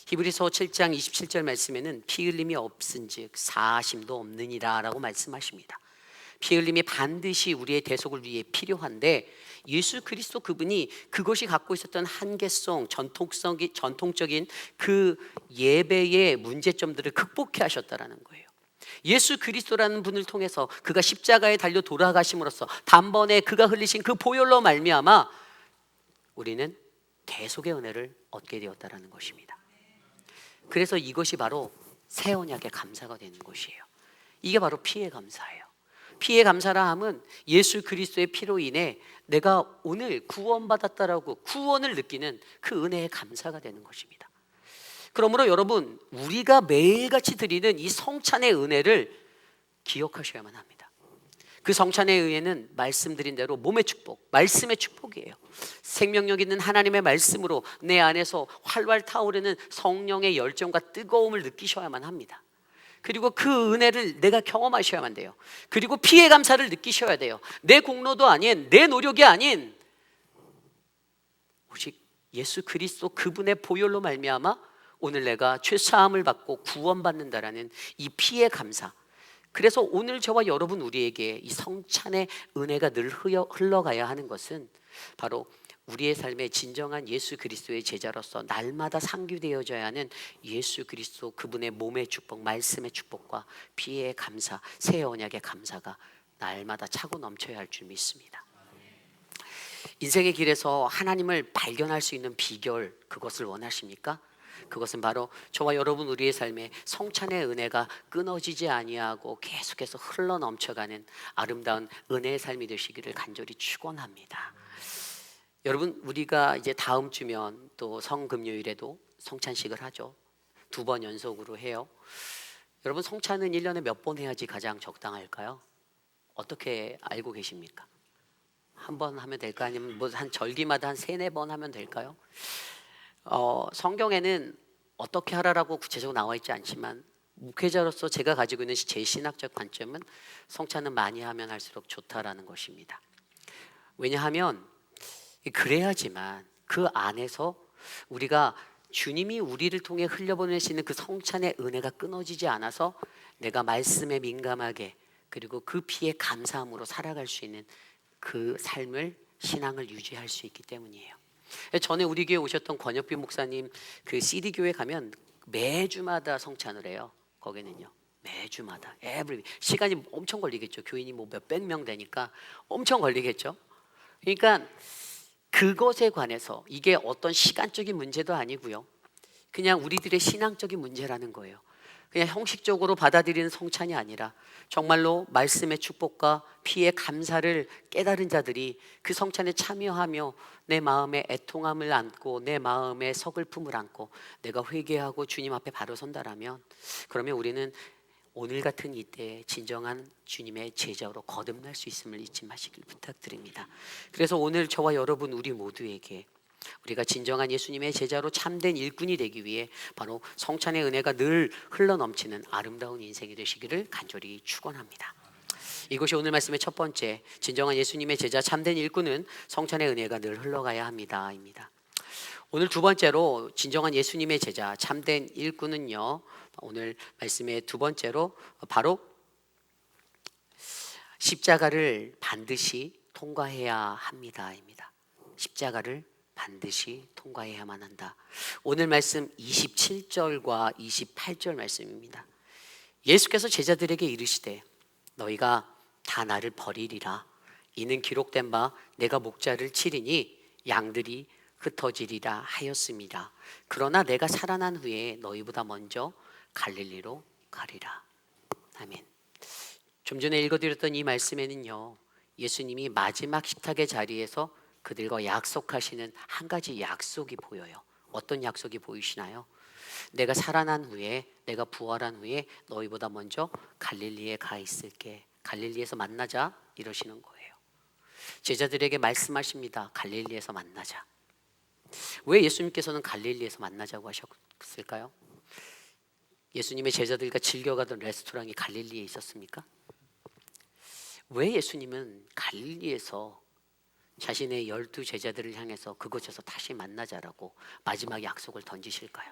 히브리서 7장 27절 말씀에는 피 흘림이 없은즉 사하심도 없느니라 라고 말씀하십니다. 피 흘림이 반드시 우리의 대속을 위해 필요한데 예수 그리스도 그분이 그것이 갖고 있었던 한계성, 전통적인 그 예배의 문제점들을 극복해 하셨다라는 거예요. 예수 그리스도라는 분을 통해서 그가 십자가에 달려 돌아가심으로써 단번에 그가 흘리신 그 보혈로 말미암아 우리는 대속의 은혜를 얻게 되었다라는 것입니다. 그래서 이것이 바로 새 언약의 감사가 되는 것이에요. 이게 바로 피의 감사예요. 피의 감사라 함은 예수 그리스도의 피로 인해 내가 오늘 구원받았다라고 구원을 느끼는 그 은혜의 감사가 되는 것입니다. 그러므로 여러분, 우리가 매일같이 드리는 이 성찬의 은혜를 기억하셔야만 합니다. 그 성찬의 은혜는 말씀드린 대로 몸의 축복, 말씀의 축복이에요. 생명력 있는 하나님의 말씀으로 내 안에서 활활 타오르는 성령의 열정과 뜨거움을 느끼셔야만 합니다. 그리고 그 은혜를 내가 경험하셔야만 돼요. 그리고 피의 감사를 느끼셔야 돼요. 내 공로도 아닌, 내 노력이 아닌 오직 예수 그리스도 그분의 보혈로 말미암아 오늘 내가 죄사함을 받고 구원받는다라는 이 피의 감사. 그래서 오늘 저와 여러분 우리에게 이 성찬의 은혜가 늘 흘러가야 하는 것은 바로 우리의 삶에 진정한 예수 그리스도의 제자로서 날마다 상기되어져야 하는 예수 그리스도 그분의 몸의 축복, 말씀의 축복과 피의 감사, 새 언약의 감사가 날마다 차고 넘쳐야 할 줄 믿습니다. 인생의 길에서 하나님을 발견할 수 있는 비결, 그것을 원하십니까? 그것은 바로 저와 여러분 우리의 삶에 성찬의 은혜가 끊어지지 아니하고 계속해서 흘러 넘쳐가는 아름다운 은혜의 삶이 되시기를 간절히 축원합니다. 여러분, 우리가 이제 다음 주면 또 성금요일에도 성찬식을 하죠. 2번 연속으로 해요. 여러분, 성찬은 1년에 몇 번 해야지 가장 적당할까요? 어떻게 알고 계십니까? 한 번 하면 될까? 아니면 뭐 한 절기마다 한 3-4번 하면 될까요? 성경에는 어떻게 하라라고 구체적으로 나와 있지 않지만 목회자로서 제가 가지고 있는 제 신학적 관점은 성찬은 많이 하면 할수록 좋다라는 것입니다. 왜냐하면 그래야지만 그 안에서 우리가 주님이 우리를 통해 흘려보내시는 그 성찬의 은혜가 끊어지지 않아서 내가 말씀에 민감하게 그리고 그 피에 감사함으로 살아갈 수 있는 그 삶을, 신앙을 유지할 수 있기 때문이에요. 전에 우리 교회 오셨던 권혁빈 목사님 그 CD 교회 가면 매주마다 성찬을 해요. 거기는요, 매주마다 시간이 엄청 걸리겠죠. 교인이 뭐 몇백 명 되니까 엄청 걸리겠죠. 그러니까 그것에 관해서 이게 어떤 시간적인 문제도 아니고요, 그냥 우리들의 신앙적인 문제라는 거예요. 그냥 형식적으로 받아들이는 성찬이 아니라 정말로 말씀의 축복과 피의 감사를 깨달은 자들이 그 성찬에 참여하며 내 마음의 애통함을 안고 내 마음의 서글픔을 안고 내가 회개하고 주님 앞에 바로 선다라면, 그러면 우리는 오늘 같은 이때에 진정한 주님의 제자로 거듭날 수 있음을 잊지 마시길 부탁드립니다. 그래서 오늘 저와 여러분 우리 모두에게 우리가 진정한 예수님의 제자로 참된 일꾼이 되기 위해 바로 성찬의 은혜가 늘 흘러넘치는 아름다운 인생이 되시기를 간절히 축원합니다. 이것이 오늘 말씀의 첫 번째, 진정한 예수님의 제자 참된 일꾼은 성찬의 은혜가 늘 흘러가야 합니다 입니다. 오늘 두 번째로 진정한 예수님의 제자 참된 일꾼은요, 오늘 말씀의 두 번째로 바로 십자가를 반드시 통과해야 합니다 입니다. 십자가를 반드시 통과해야만 한다. 오늘 말씀 27절과 28절 말씀입니다. 예수께서 제자들에게 이르시되 너희가 다 나를 버리리라. 이는 기록된 바 내가 목자를 치리니 양들이 흩어지리라 하였습니다. 그러나 내가 살아난 후에 너희보다 먼저 갈릴리로 가리라. 아멘. 좀 전에 읽어드렸던 이 말씀에는요, 예수님이 마지막 식탁의 자리에서 그들과 약속하시는 한 가지 약속이 보여요. 어떤 약속이 보이시나요? 내가 살아난 후에, 내가 부활한 후에 너희보다 먼저 갈릴리에 가 있을게. 갈릴리에서 만나자 이러시는 거예요. 제자들에게 말씀하십니다. 갈릴리에서 만나자. 왜 예수님께서는 갈릴리에서 만나자고 하셨을까요? 예수님의 제자들과 즐겨가던 레스토랑이 갈릴리에 있었습니까? 왜 예수님은 갈릴리에서 자신의 12 제자들을 향해서 그곳에서 다시 만나자라고 마지막 약속을 던지실까요?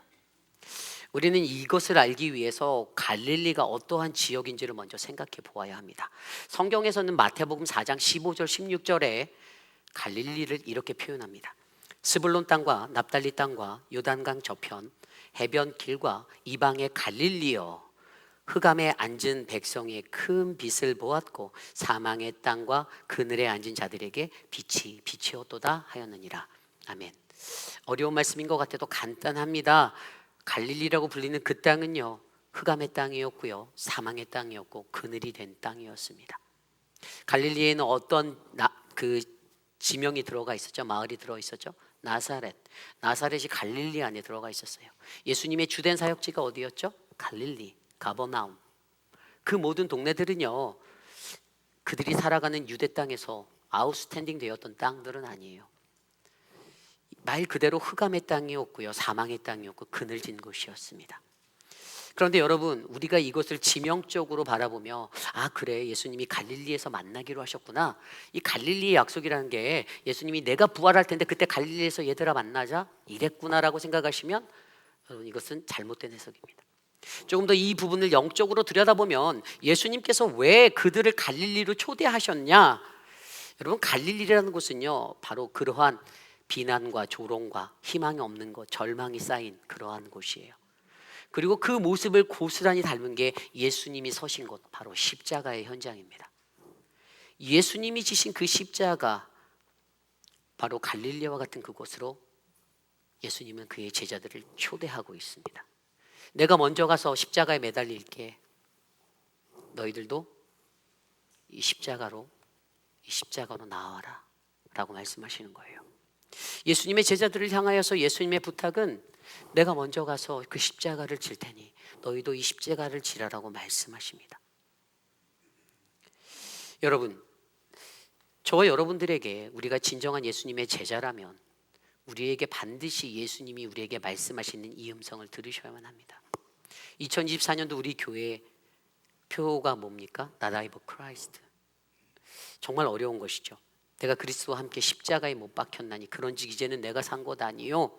우리는 이것을 알기 위해서 갈릴리가 어떠한 지역인지를 먼저 생각해 보아야 합니다. 성경에서는 마태복음 4장 15절 16절에 갈릴리를 이렇게 표현합니다. 스불론 땅과 납달리 땅과 요단강 저편 해변 길과 이방의 갈릴리여, 흑암에 앉은 백성의 큰 빛을 보았고 사망의 땅과 그늘에 앉은 자들에게 빛이 비치었도다 하였느니라. 아멘. 어려운 말씀인 것 같아도 간단합니다. 갈릴리라고 불리는 그 땅은요, 흑암의 땅이었고요, 사망의 땅이었고 그늘이 된 땅이었습니다. 갈릴리에는 어떤 그 지명이 들어가 있었죠? 마을이 들어 있었죠? 나사렛. 나사렛이 갈릴리 안에 들어가 있었어요. 예수님의 주된 사역지가 어디였죠? 갈릴리, 가버나움. 그 모든 동네들은요, 그들이 살아가는 유대 땅에서 아웃스탠딩 되었던 땅들은 아니에요. 말 그대로 흑암의 땅이었고요, 사망의 땅이었고 그늘진 곳이었습니다. 그런데 여러분, 우리가 이것을 지명적으로 바라보며 아 그래, 예수님이 갈릴리에서 만나기로 하셨구나, 이 갈릴리의 약속이라는 게 예수님이 내가 부활할 텐데 그때 갈릴리에서 얘들아 만나자 이랬구나라고 생각하시면 여러분, 이것은 잘못된 해석입니다. 조금 더 이 부분을 영적으로 들여다보면 예수님께서 왜 그들을 갈릴리로 초대하셨냐, 여러분 갈릴리라는 곳은요 바로 그러한 비난과 조롱과 희망이 없는 것, 절망이 쌓인 그러한 곳이에요. 그리고 그 모습을 고스란히 닮은 게 예수님이 서신 곳, 바로 십자가의 현장입니다. 예수님이 지신 그 십자가, 바로 갈릴리와 같은 그곳으로 예수님은 그의 제자들을 초대하고 있습니다. 내가 먼저 가서 십자가에 매달릴게, 너희들도 이 십자가로 나와라 라고 말씀하시는 거예요. 예수님의 제자들을 향하여서 예수님의 부탁은 내가 먼저 가서 그 십자가를 질 테니 너희도 이 십자가를 지라라고 말씀하십니다. 여러분, 저와 여러분들에게 우리가 진정한 예수님의 제자라면 우리에게 반드시 예수님이 우리에게 말씀하시는 이 음성을 들으셔야만 합니다. 2024년도 우리 교회 표가 뭡니까? Not I but Christ. 정말 어려운 것이죠. 내가 그리스도와 함께 십자가에 못 박혔나니 그런즉 이제는 내가 산 것 아니요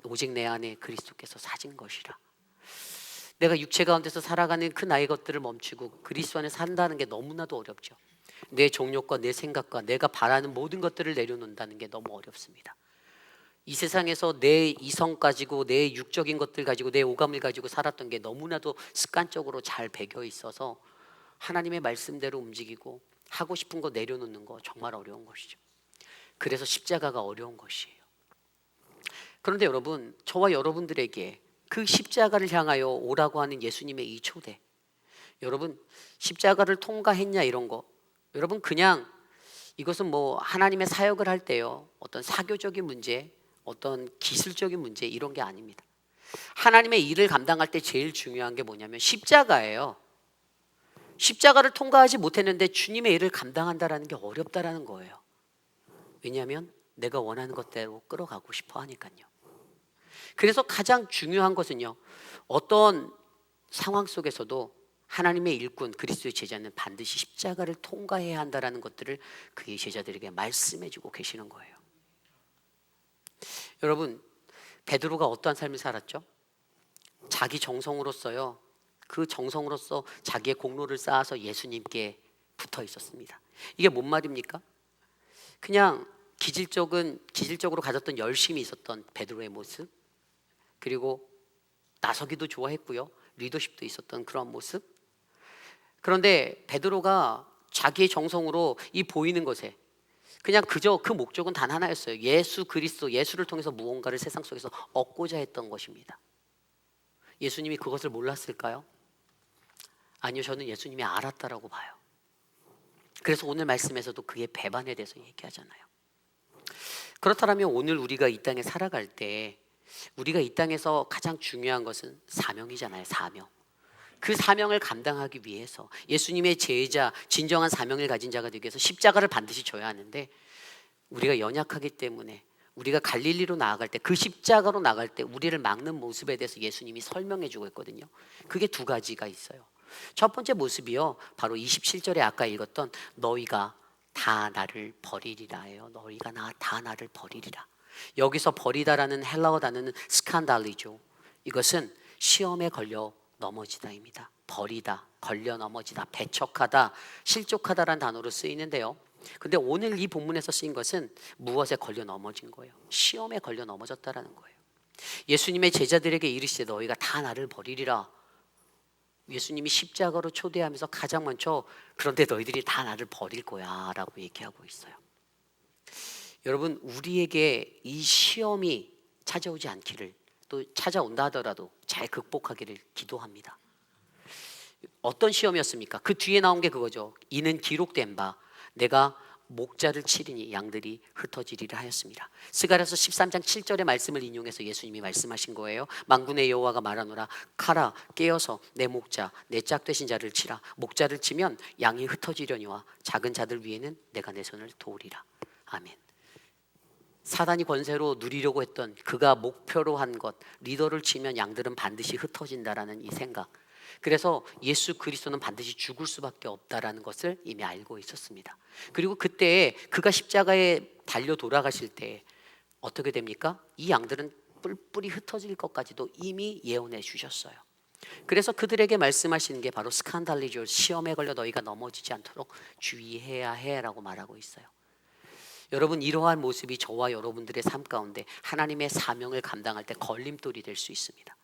오직 내 안에 그리스도께서 사신 것이라. 내가 육체 가운데서 살아가는 그 나의 것들을 멈추고 그리스도 안에 산다는 게 너무나도 어렵죠. 내 정욕과 내 생각과 내가 바라는 모든 것들을 내려놓는다는 게 너무 어렵습니다. 이 세상에서 내 이성 가지고 내 육적인 것들 가지고 내 오감을 가지고 살았던 게 너무나도 습관적으로 잘 배겨 있어서 하나님의 말씀대로 움직이고 하고 싶은 거 내려놓는 거 정말 어려운 것이죠. 그래서 십자가가 어려운 것이에요. 그런데 여러분, 저와 여러분들에게 그 십자가를 향하여 오라고 하는 예수님의 이 초대, 여러분 십자가를 통과했냐 이런 거, 여러분 그냥 이것은 뭐 하나님의 사역을 할 때요 어떤 사교적인 문제, 어떤 기술적인 문제 이런 게 아닙니다. 하나님의 일을 감당할 때 제일 중요한 게 뭐냐면 십자가예요. 십자가를 통과하지 못했는데 주님의 일을 감당한다라는 게 어렵다라는 거예요. 왜냐하면 내가 원하는 것대로 끌어가고 싶어 하니까요. 그래서 가장 중요한 것은요, 어떤 상황 속에서도 하나님의 일꾼 그리스도의 제자는 반드시 십자가를 통과해야 한다라는 것들을 그의 제자들에게 말씀해주고 계시는 거예요. 여러분, 베드로가 어떠한 삶을 살았죠? 자기 정성으로서요, 그 정성으로서 자기의 공로를 쌓아서 예수님께 붙어 있었습니다. 이게 뭔 말입니까? 그냥 기질적으로 가졌던 열심이 있었던 베드로의 모습, 그리고 나서기도 좋아했고요, 리더십도 있었던 그런 모습. 그런데 베드로가 자기의 정성으로 이 보이는 것에 그냥 그저 그 목적은 단 하나였어요. 예수 그리스도, 예수를 통해서 무언가를 세상 속에서 얻고자 했던 것입니다. 예수님이 그것을 몰랐을까요? 아니요, 저는 예수님이 알았다라고 봐요. 그래서 오늘 말씀에서도 그의 배반에 대해서 얘기하잖아요. 그렇다면 오늘 우리가 이 땅에 살아갈 때 우리가 이 땅에서 가장 중요한 것은 사명이잖아요. 사명. 그 사명을 감당하기 위해서 예수님의 제자, 진정한 사명을 가진 자가 되기 위해서 십자가를 반드시 져야 하는데 우리가 연약하기 때문에 우리가 갈릴리로 나아갈 때 그 십자가로 나갈 때 우리를 막는 모습에 대해서 예수님이 설명해 주고 있거든요. 그게 두 가지가 있어요. 첫 번째 모습이요, 바로 27절에 아까 읽었던 너희가 다 나를 버리리라예요. 너희가 다 나를 버리리라. 여기서 버리다라는 헬라어 단어는 스칸달리죠. 이것은 시험에 걸려 넘어지다입니다. 버리다, 걸려 넘어지다, 배척하다, 실족하다라는 단어로 쓰이는데요. 근데 오늘 이 본문에서 쓰인 것은 무엇에 걸려 넘어진 거예요? 시험에 걸려 넘어졌다라는 거예요. 예수님의 제자들에게 이르시되 너희가 다 나를 버리리라. 예수님이 십자가로 초대하면서 가장 먼저 그런데 너희들이 다 나를 버릴 거야 라고 얘기하고 있어요. 여러분, 우리에게 이 시험이 찾아오지 않기를, 또 찾아온다 하더라도 잘 극복하기를 기도합니다. 어떤 시험이었습니까? 그 뒤에 나온 게 그거죠. 이는 기록된 바 내가 목자를 치리니 양들이 흩어지리라 하였습니다. 스가랴서 13장 7절의 말씀을 인용해서 예수님이 말씀하신 거예요. 만군의 여호와가 말하노라 가라 깨어서 내 목자 내 짝 되신 자를 치라. 목자를 치면 양이 흩어지려니와 작은 자들 위에는 내가 내 손을 도우리라. 아멘. 사단이 권세로 누리려고 했던, 그가 목표로 한 것, 리더를 치면 양들은 반드시 흩어진다라는 이 생각, 그래서 예수 그리스도는 반드시 죽을 수밖에 없다라는 것을 이미 알고 있었습니다. 그리고 그때 그가 십자가에 달려 돌아가실 때 어떻게 됩니까? 이 양들은 뿔뿔이 흩어질 것까지도 이미 예언해 주셨어요. 그래서 그들에게 말씀하시는 게 바로 스칸달리죠. 시험에 걸려 너희가 넘어지지 않도록 주의해야 해라고 말하고 있어요. 여러분, 이러한 모습이 저와 여러분들의 삶 가운데 하나님의 사명을 감당할 때 걸림돌이 될 수 있습니다.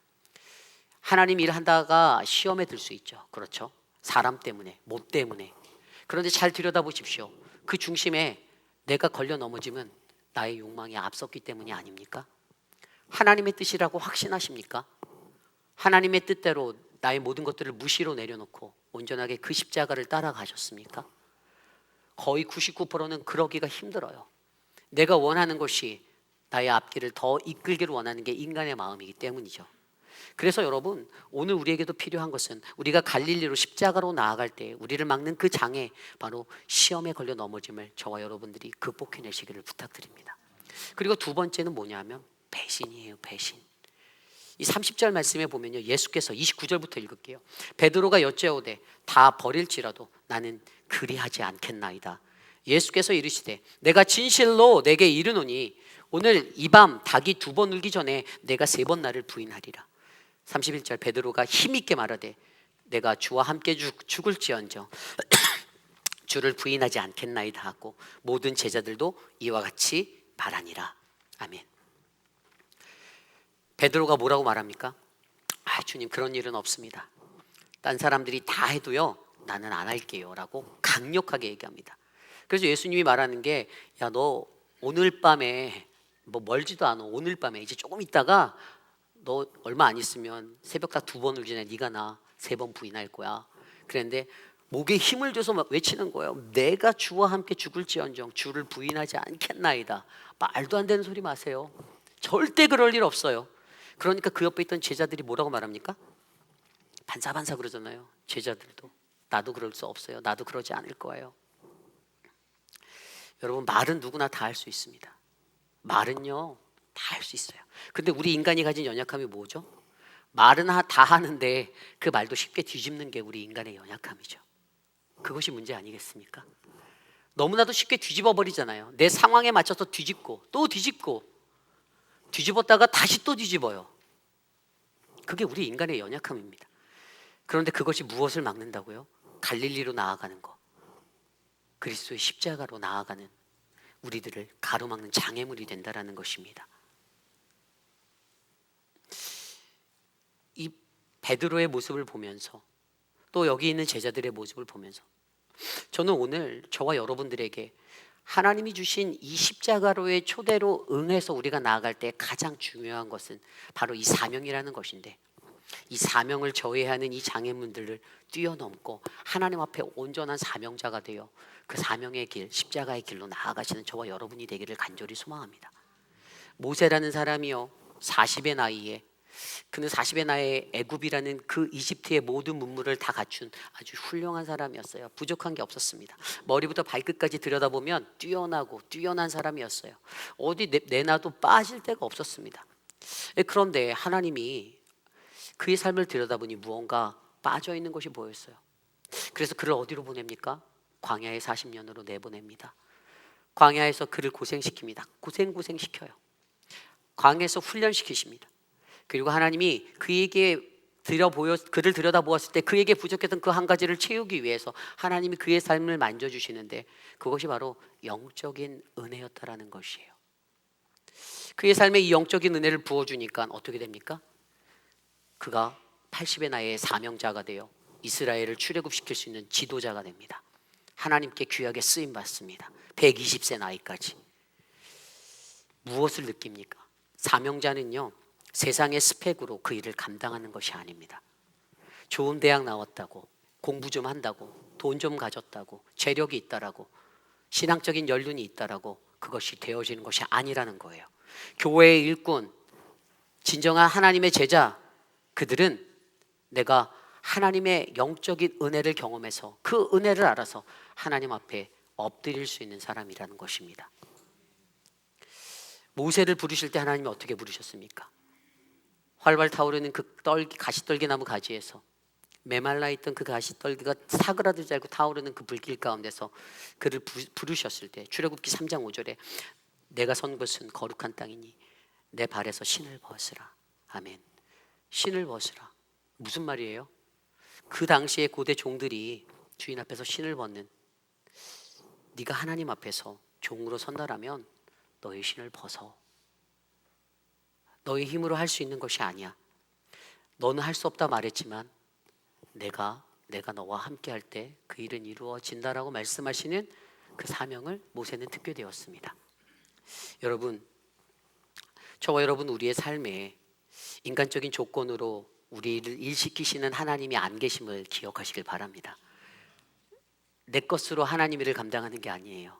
하나님 일하다가 시험에 들 수 있죠. 그렇죠? 사람 때문에, 뭐 때문에. 그런데 잘 들여다보십시오. 그 중심에 내가 걸려 넘어지면 나의 욕망이 앞섰기 때문이 아닙니까? 하나님의 뜻이라고 확신하십니까? 하나님의 뜻대로 나의 모든 것들을 무시로 내려놓고 온전하게 그 십자가를 따라가셨습니까? 거의 99%는 그러기가 힘들어요. 내가 원하는 것이 나의 앞길을 더 이끌기를 원하는 게 인간의 마음이기 때문이죠. 그래서 여러분, 오늘 우리에게도 필요한 것은 우리가 갈릴리로 십자가로 나아갈 때 우리를 막는 그 장애, 바로 시험에 걸려 넘어짐을 저와 여러분들이 극복해내시기를 부탁드립니다. 그리고 두 번째는 뭐냐면 배신이에요. 배신. 이 30절 말씀에 보면요, 예수께서 29절부터 읽을게요. 베드로가 여짜오되 다 버릴지라도 나는 그리하지 않겠나이다. 예수께서 이르시되 내가 진실로 내게 이르노니 오늘 이 밤 닭이 2번 울기 전에 내가 3번 나를 부인하리라. 31절 베드로가 힘있게 말하되 내가 주와 함께 죽을지언정 주를 부인하지 않겠나이다 하고 모든 제자들도 이와 같이 말하니라. 아멘. 베드로가 뭐라고 말합니까? 주님, 그런 일은 없습니다. 딴 사람들이 다 해도요 나는 안 할게요 라고 강력하게 얘기합니다. 그래서 예수님이 말하는 게, 야, 너 오늘 밤에, 뭐 멀지도 않아, 오늘 밤에 이제 조금 있다가 너 얼마 안 있으면 새벽 다 2번 울기 전에 네가 나 3번 부인할 거야. 그런데 목에 힘을 줘서 막 외치는 거예요. 내가 주와 함께 죽을지언정 주를 부인하지 않겠나이다. 말도 안 되는 소리 마세요. 절대 그럴 일 없어요. 그러니까 그 옆에 있던 제자들이 뭐라고 말합니까? 반사반사 그러잖아요. 제자들도 나도 그럴 수 없어요. 나도 그러지 않을 거예요. 여러분, 말은 누구나 다 할 수 있습니다. 말은요 다 할 수 있어요. 근데 우리 인간이 가진 연약함이 뭐죠? 말은 다 하는데 그 말도 쉽게 뒤집는 게 우리 인간의 연약함이죠. 그것이 문제 아니겠습니까? 너무나도 쉽게 뒤집어 버리잖아요. 내 상황에 맞춰서 뒤집고 또 뒤집고 뒤집었다가 다시 또 뒤집어요. 그게 우리 인간의 연약함입니다. 그런데 그것이 무엇을 막는다고요? 갈릴리로 나아가는 것, 그리스도의 십자가로 나아가는 우리들을 가로막는 장애물이 된다라는 것입니다. 이 베드로의 모습을 보면서 또 여기 있는 제자들의 모습을 보면서 저는 오늘 저와 여러분들에게 하나님이 주신 이 십자가로의 초대로 응해서 우리가 나아갈 때 가장 중요한 것은 바로 이 사명이라는 것인데, 이 사명을 저해하는 이 장애물들을 뛰어넘고 하나님 앞에 온전한 사명자가 되어 그 사명의 길, 십자가의 길로 나아가시는 저와 여러분이 되기를 간절히 소망합니다. 모세라는 사람이요 40의 나이에 그는 40의 나이에 애굽이라는 그 이집트의 모든 문물을 다 갖춘 아주 훌륭한 사람이었어요. 부족한 게 없었습니다. 머리부터 발끝까지 들여다보면 뛰어나고 뛰어난 사람이었어요. 어디 내놔도 빠질 데가 없었습니다. 그런데 하나님이 그의 삶을 들여다보니 무언가 빠져 있는 것이 보였어요. 그래서 그를 어디로 보냅니까? 광야의 40년으로 내보냅니다. 광야에서 그를 고생시킵니다. 고생시켜요. 광야에서 훈련시키십니다. 그리고 하나님이 그에게 그를 들여다보았을 때 그에게 부족했던 그 한 가지를 채우기 위해서 하나님이 그의 삶을 만져주시는데, 그것이 바로 영적인 은혜였다라는 것이에요. 그의 삶에 이 영적인 은혜를 부어주니까 어떻게 됩니까? 그가 80의 나이에 사명자가 되어 이스라엘을 출애굽시킬 수 있는 지도자가 됩니다. 하나님께 귀하게 쓰임받습니다. 120세 나이까지. 무엇을 느낍니까? 사명자는요, 세상의 스펙으로 그 일을 감당하는 것이 아닙니다. 좋은 대학 나왔다고, 공부 좀 한다고, 돈 좀 가졌다고, 재력이 있다라고, 신앙적인 연륜이 있다라고 그것이 되어지는 것이 아니라는 거예요. 교회의 일꾼, 진정한 하나님의 제자, 그들은 내가 하나님의 영적인 은혜를 경험해서 그 은혜를 알아서 하나님 앞에 엎드릴 수 있는 사람이라는 것입니다. 모세를 부르실 때 하나님이 어떻게 부르셨습니까? 활발 타오르는 그 가시떨기나무 가지에서 메말라 있던 그 가시떨기가 사그라들지 않고 타오르는 그 불길 가운데서 그를 부르셨을 때, 출애굽기 3장 5절에 내가 선 곳은 거룩한 땅이니 내 발에서 신을 벗으라. 아멘. 신을 벗으라. 무슨 말이에요? 그 당시에 고대 종들이 주인 앞에서 신을 벗는, 네가 하나님 앞에서 종으로 선다라면 너의 신을 벗어. 너의 힘으로 할 수 있는 것이 아니야. 너는 할 수 없다 말했지만 내가 너와 함께 할 때 그 일은 이루어진다라고 말씀하시는 그 사명을 모세는 듣게 되었습니다. 여러분, 저와 여러분, 우리의 삶에 인간적인 조건으로 우리를 일시키시는 하나님이 안 계심을 기억하시길 바랍니다. 내 것으로 하나님 일을 감당하는 게 아니에요.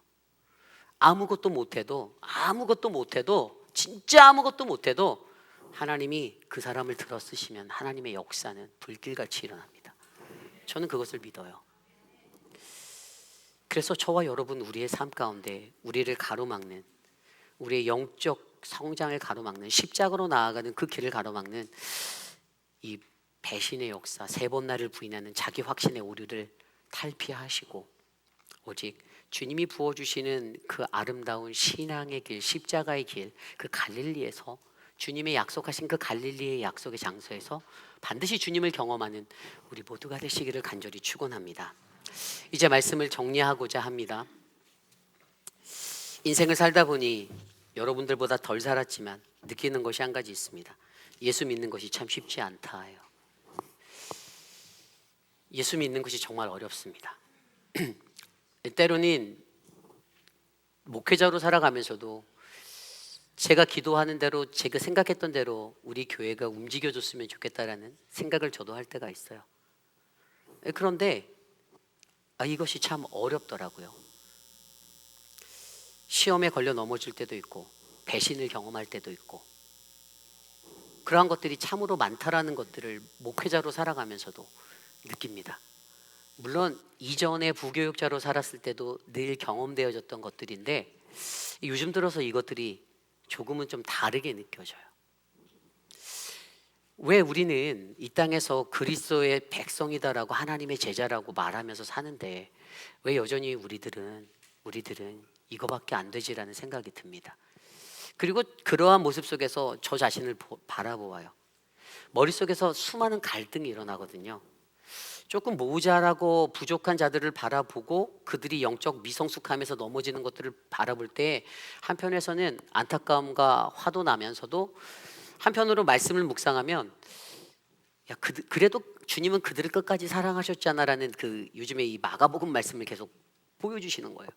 아무것도 못해도 진짜 아무것도 못해도 하나님이 그 사람을 들어 쓰시면 하나님의 역사는 불길같이 일어납니다. 저는 그것을 믿어요. 그래서 저와 여러분, 우리의 삶 가운데 우리를 가로막는, 우리의 영적 성장을 가로막는, 십자가로 나아가는 그 길을 가로막는 이 배신의 역사, 3번 나를 부인하는 자기 확신의 오류를 탈피하시고 오직 주님이 부어주시는 그 아름다운 신앙의 길, 십자가의 길, 그 갈릴리에서, 주님의 약속하신 그 갈릴리의 약속의 장소에서 반드시 주님을 경험하는 우리 모두가 되시기를 간절히 축원합니다. 이제 말씀을 정리하고자 합니다. 인생을 살다 보니 여러분들보다 덜 살았지만 느끼는 것이 한 가지 있습니다. 예수 믿는 것이 참 쉽지 않다예요. 예수 믿는 것이 정말 어렵습니다. 때로는 목회자로 살아가면서도 제가 기도하는 대로, 제가 생각했던 대로 우리 교회가 움직여줬으면 좋겠다라는 생각을 저도 할 때가 있어요. 그런데 이것이 참 어렵더라고요. 시험에 걸려 넘어질 때도 있고 배신을 경험할 때도 있고, 그러한 것들이 참으로 많다라는 것들을 목회자로 살아가면서도 느낍니다. 물론 이전에 부교육자로 살았을 때도 늘 경험되어졌던 것들인데 요즘 들어서 이것들이 조금은 좀 다르게 느껴져요. 왜 우리는 이 땅에서 그리스도의 백성이다라고, 하나님의 제자라고 말하면서 사는데 왜 여전히 우리들은 이거밖에 안 되지라는 생각이 듭니다. 그리고 그러한 모습 속에서 저 자신을 바라보아요. 머릿속에서 수많은 갈등이 일어나거든요. 조금 모자라고 부족한 자들을 바라보고 그들이 영적 미성숙함에서 넘어지는 것들을 바라볼 때 한편에서는 안타까움과 화도 나면서도, 한편으로 말씀을 묵상하면 그래도 주님은 그들을 끝까지 사랑하셨잖아라는 그 요즘에 이 마가복음 말씀을 계속 보여주시는 거예요.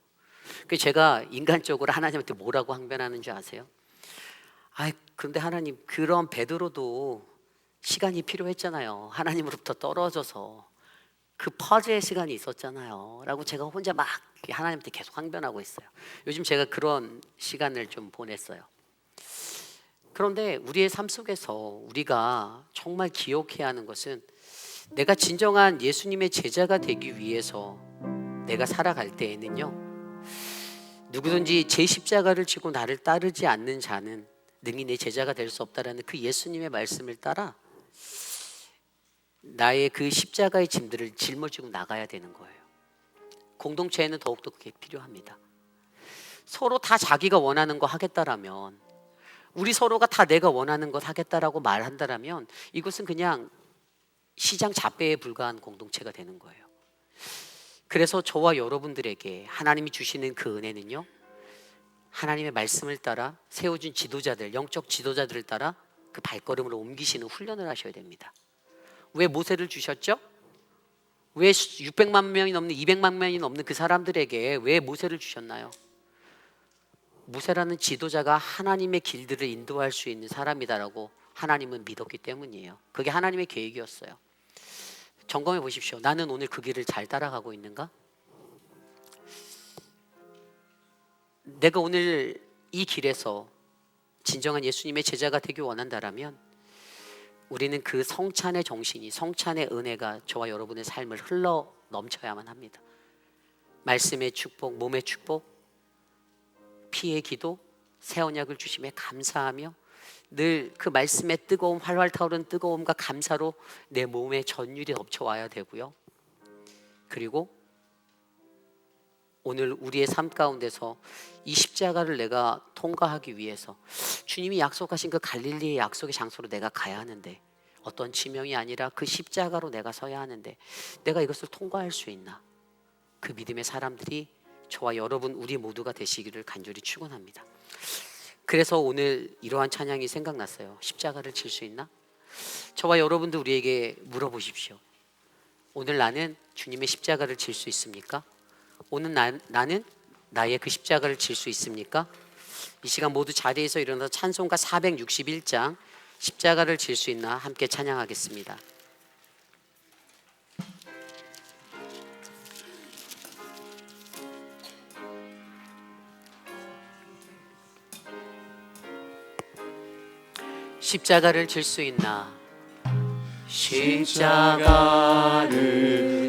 그래서 제가 인간적으로 하나님한테 뭐라고 항변하는 줄 아세요? 그런데 하나님, 그런 베드로도 시간이 필요했잖아요. 하나님으로부터 떨어져서 그 퍼즐의 시간이 있었잖아요 라고 제가 혼자 막 하나님한테 계속 항변하고 있어요. 요즘 제가 그런 시간을 좀 보냈어요. 그런데 우리의 삶 속에서 우리가 정말 기억해야 하는 것은 내가 진정한 예수님의 제자가 되기 위해서 내가 살아갈 때에는요, 누구든지 제 십자가를 지고 나를 따르지 않는 자는 능히 내 제자가 될 수 없다라는 그 예수님의 말씀을 따라 나의 그 십자가의 짐들을 짊어지고 나가야 되는 거예요. 공동체에는 더욱더 그게 필요합니다. 서로 다 자기가 원하는 거 하겠다라면, 우리 서로가 다 내가 원하는 것 하겠다라고 말한다라면 이것은 그냥 시장 잡배에 불과한 공동체가 되는 거예요. 그래서 저와 여러분들에게 하나님이 주시는 그 은혜는요, 하나님의 말씀을 따라 세워준 지도자들, 영적 지도자들을 따라 그 발걸음을 옮기시는 훈련을 하셔야 됩니다. 왜 모세를 주셨죠? 왜 600만 명이 넘는 200만 명이 넘는 그 사람들에게 왜 모세를 주셨나요? 모세라는 지도자가 하나님의 길들을 인도할 수 있는 사람이다라고 하나님은 믿었기 때문이에요. 그게 하나님의 계획이었어요. 점검해 보십시오. 나는 오늘 그 길을 잘 따라가고 있는가? 내가 오늘 이 길에서 진정한 예수님의 제자가 되기 원한다라면 우리는 그 성찬의 정신이, 성찬의 은혜가 저와 여러분의 삶을 흘러 넘쳐야만 합니다. 말씀의 축복, 몸의 축복, 피의 기도, 새 언약을 주심에 감사하며 늘 그 말씀의 뜨거움, 활활 타오르는 뜨거움과 감사로 내 몸에 전율이 덮쳐와야 되고요. 그리고 오늘 우리의 삶 가운데서 이 십자가를 내가 통과하기 위해서 주님이 약속하신 그 갈릴리의 약속의 장소로 내가 가야 하는데, 어떤 지명이 아니라 그 십자가로 내가 서야 하는데 내가 이것을 통과할 수 있나? 그 믿음의 사람들이 저와 여러분 우리 모두가 되시기를 간절히 축원합니다. 그래서 오늘 이러한 찬양이 생각났어요. 십자가를 질 수 있나? 저와 여러분도 우리에게 물어보십시오. 오늘 나는 주님의 십자가를 질 수 있습니까? 오늘 나는 나의 그 십자가를 질 수 있습니까? 이 시간 모두 자리에서 일어나서 찬송가 461장 십자가를 질 수 있나 함께 찬양하겠습니다. 십자가를 질 수 있나? 십자가를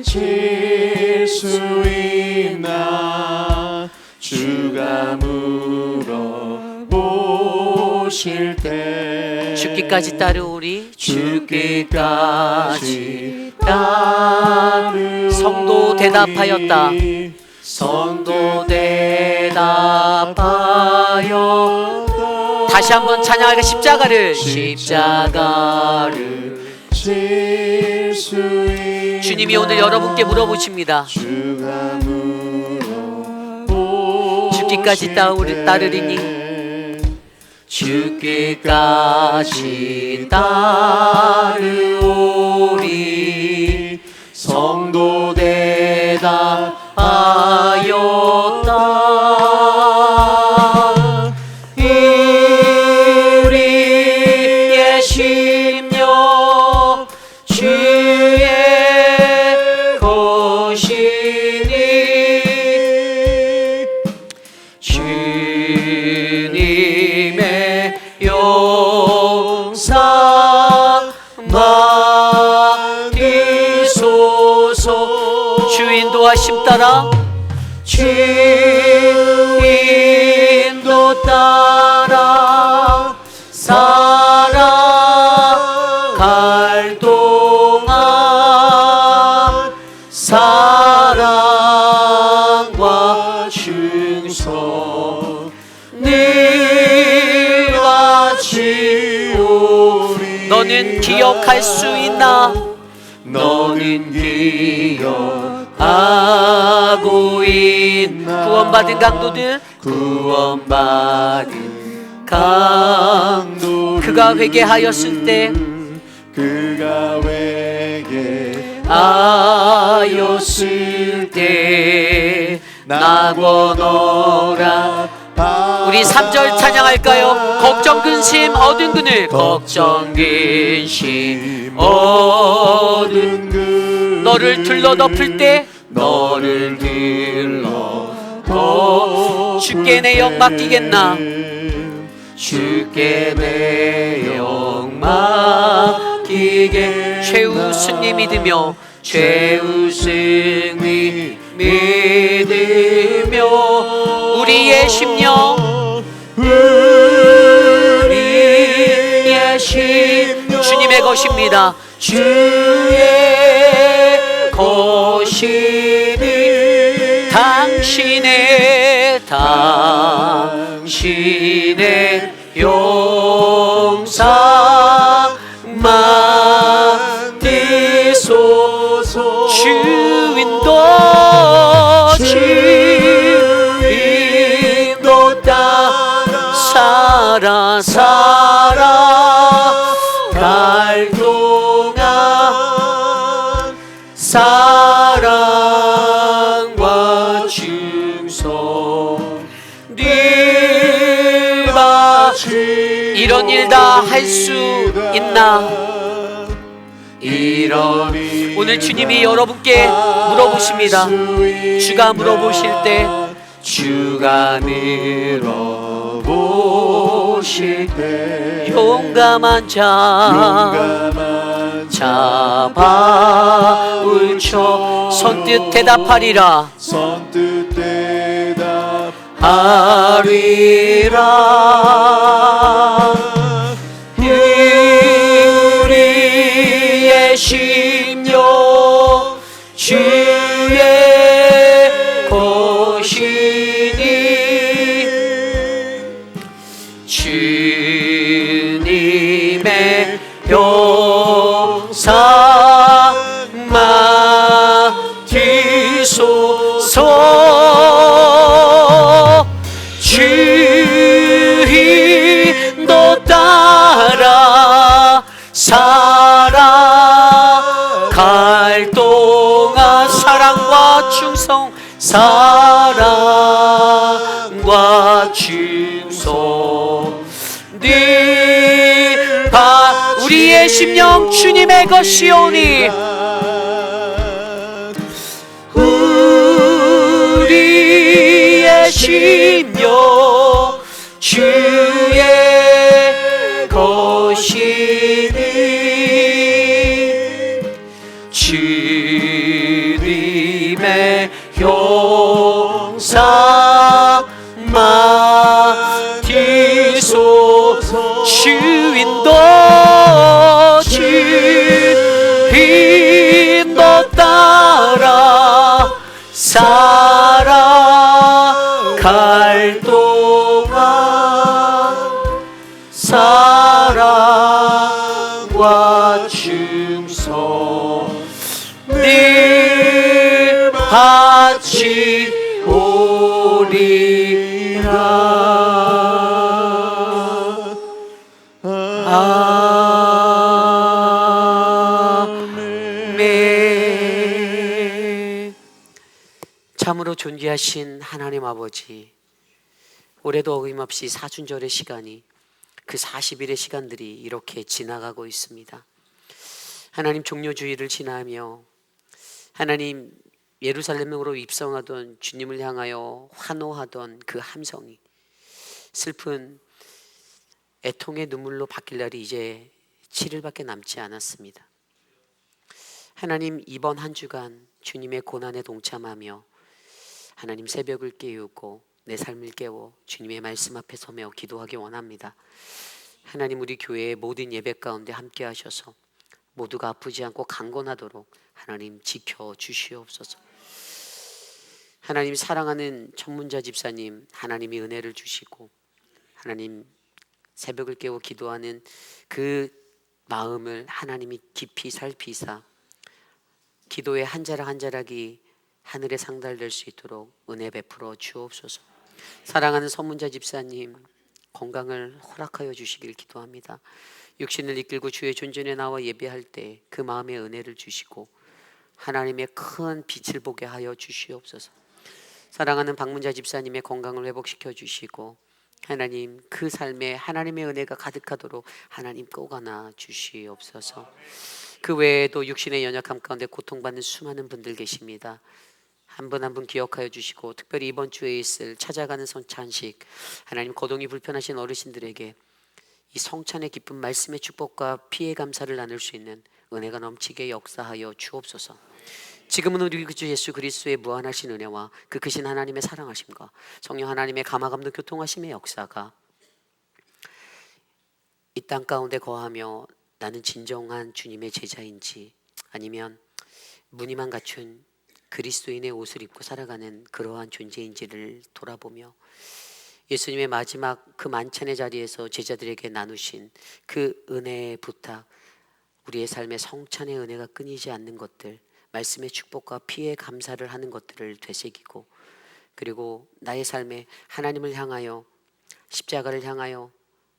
질 수 있나? 주가 물어보실 때 죽기까지 따르오리. 죽기까지 따르오리. 성도 대답하였다. 성도 대답하였다. 다시 한번 찬양하게. 십자가를 질 수 있나? 주님이 오늘 여러분께 물어보십니다. 주가 죽기까지 따르리니? 죽기까지 따르오리. 성도 대답하였다. 우리의 심령 주의 것이니 주님의 영상 맡기소서. 주 인도하심 따라, 주 인도 따라 살아갈 동안 사랑과 충성 늘 같이 오리. 너는 기억할 수 있나? 너는 기억하고 있나? 구원받은 강도들, 구원받은 강도. 그가 회개하였을 때, 그가 회개하였을 때 낙원어라. 우리 3절 찬양할까요? 걱정 근심 어두운 그늘, 걱정 근심 어두운 그늘. 너를 둘러 덮을 때, 너를 둘러 주께 내 영 맡기겠나? 주께 내 영 맡기게. 최후 승리 믿으며 최후 승리 믿으며 우리의 심령 우리의 심령 주님의 것입니다. 주의 것이니 당신의 용사만 뛰소서. 주인도 따라 살아갈 동안 사랑과 충성 늘 바치. 이런 일 다 할 수 있나? 오늘 주님이 여러분께 물어보십니다. 주가 물어보실 때, 주가 물어보실 때 용감한 자 잡아 울쳐 선뜻 대답하리라. 선뜻 대답하리라. 우리의 심령 주의 것이니 주님의 용사만 뒤소서. 주인도 따라 살아갈 동안 사랑과 충성 늘 우리의 심령 주님의 것이오니 우리의 심령 주의 것이니 주님의 용사만 뒤소서. 주인도 따라 살아갈 동안 사랑과 충성 늘 바치오리라. 아멘. 참으로 존귀하신 하나님 아버지, 올해도 어김없이 사순절의 시간이 그 40일의 시간들이 이렇게 지나가고 있습니다. 하나님, 종료주일을 지나며 하나님 예루살렘으로 입성하던 주님을 향하여 환호하던 그 함성이 슬픈 애통의 눈물로 바뀔 날이 이제 7일밖에 남지 않았습니다. 하나님, 이번 한 주간 주님의 고난에 동참하며 하나님 새벽을 깨우고 내 삶을 깨워 주님의 말씀 앞에 서며 기도하기 원합니다. 하나님, 우리 교회의 모든 예배 가운데 함께 하셔서 모두가 아프지 않고 강건하도록 하나님 지켜주시옵소서. 하나님, 사랑하는 전문자 집사님, 하나님이 은혜를 주시고 하나님 새벽을 깨워 기도하는 그 마음을 하나님이 깊이 살피사 기도의 한 자락 한 자락이 하늘에 상달될 수 있도록 은혜 베풀어 주옵소서. 사랑하는 선문자 집사님, 건강을 허락하여 주시길 기도합니다. 육신을 이끌고 주의 존전에 나와 예배할 때 그 마음의 은혜를 주시고 하나님의 큰 빛을 보게 하여 주시옵소서. 사랑하는 박문자 집사님의 건강을 회복시켜 주시고 하나님 그 삶에 하나님의 은혜가 가득하도록 하나님 꼭 안아 주시옵소서. 그 외에도 육신의 연약함 가운데 고통받는 수많은 분들 계십니다. 한 분 한 분 기억하여 주시고 특별히 이번 주에 있을 찾아가는 성찬식 하나님 거동이 불편하신 어르신들에게 이 성찬의 기쁜 말씀의 축복과 피의 감사를 나눌 수 있는 은혜가 넘치게 역사하여 주옵소서. 지금은 우리 주 예수 그리스도의 무한하신 은혜와 그 크신 하나님의 사랑하심과 성령 하나님의 감화감동 교통하심의 역사가 이 땅 가운데 거하며 나는 진정한 주님의 제자인지 아니면 무늬만 갖춘 그리스도인의 옷을 입고 살아가는 그러한 존재인지를 돌아보며 예수님의 마지막 그 만찬의 자리에서 제자들에게 나누신 그 은혜의 부탁, 우리의 삶의 성찬의 은혜가 끊이지 않는 것들, 말씀의 축복과 피의 감사를 하는 것들을 되새기고, 그리고 나의 삶에 하나님을 향하여 십자가를 향하여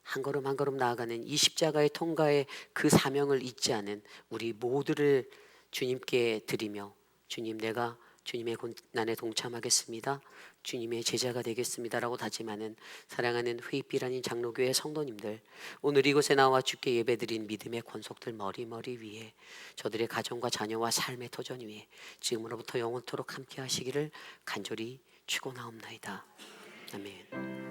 한 걸음 한 걸음 나아가는 이 십자가의 통과의 그 사명을 잊지 않은 우리 모두를 주님께 드리며, 주님, 내가 주님의 고난에 동참하겠습니다, 주님의 제자가 되겠습니다라고 다짐하는 사랑하는 회입비라는 장로교회 성도님들, 오늘 이곳에 나와 주께 예배드린 믿음의 권속들 머리머리 위에, 저들의 가정과 자녀와 삶의 터전 위에 지금으로부터 영원토록 함께 하시기를 간절히 축원하옵나이다. 아멘.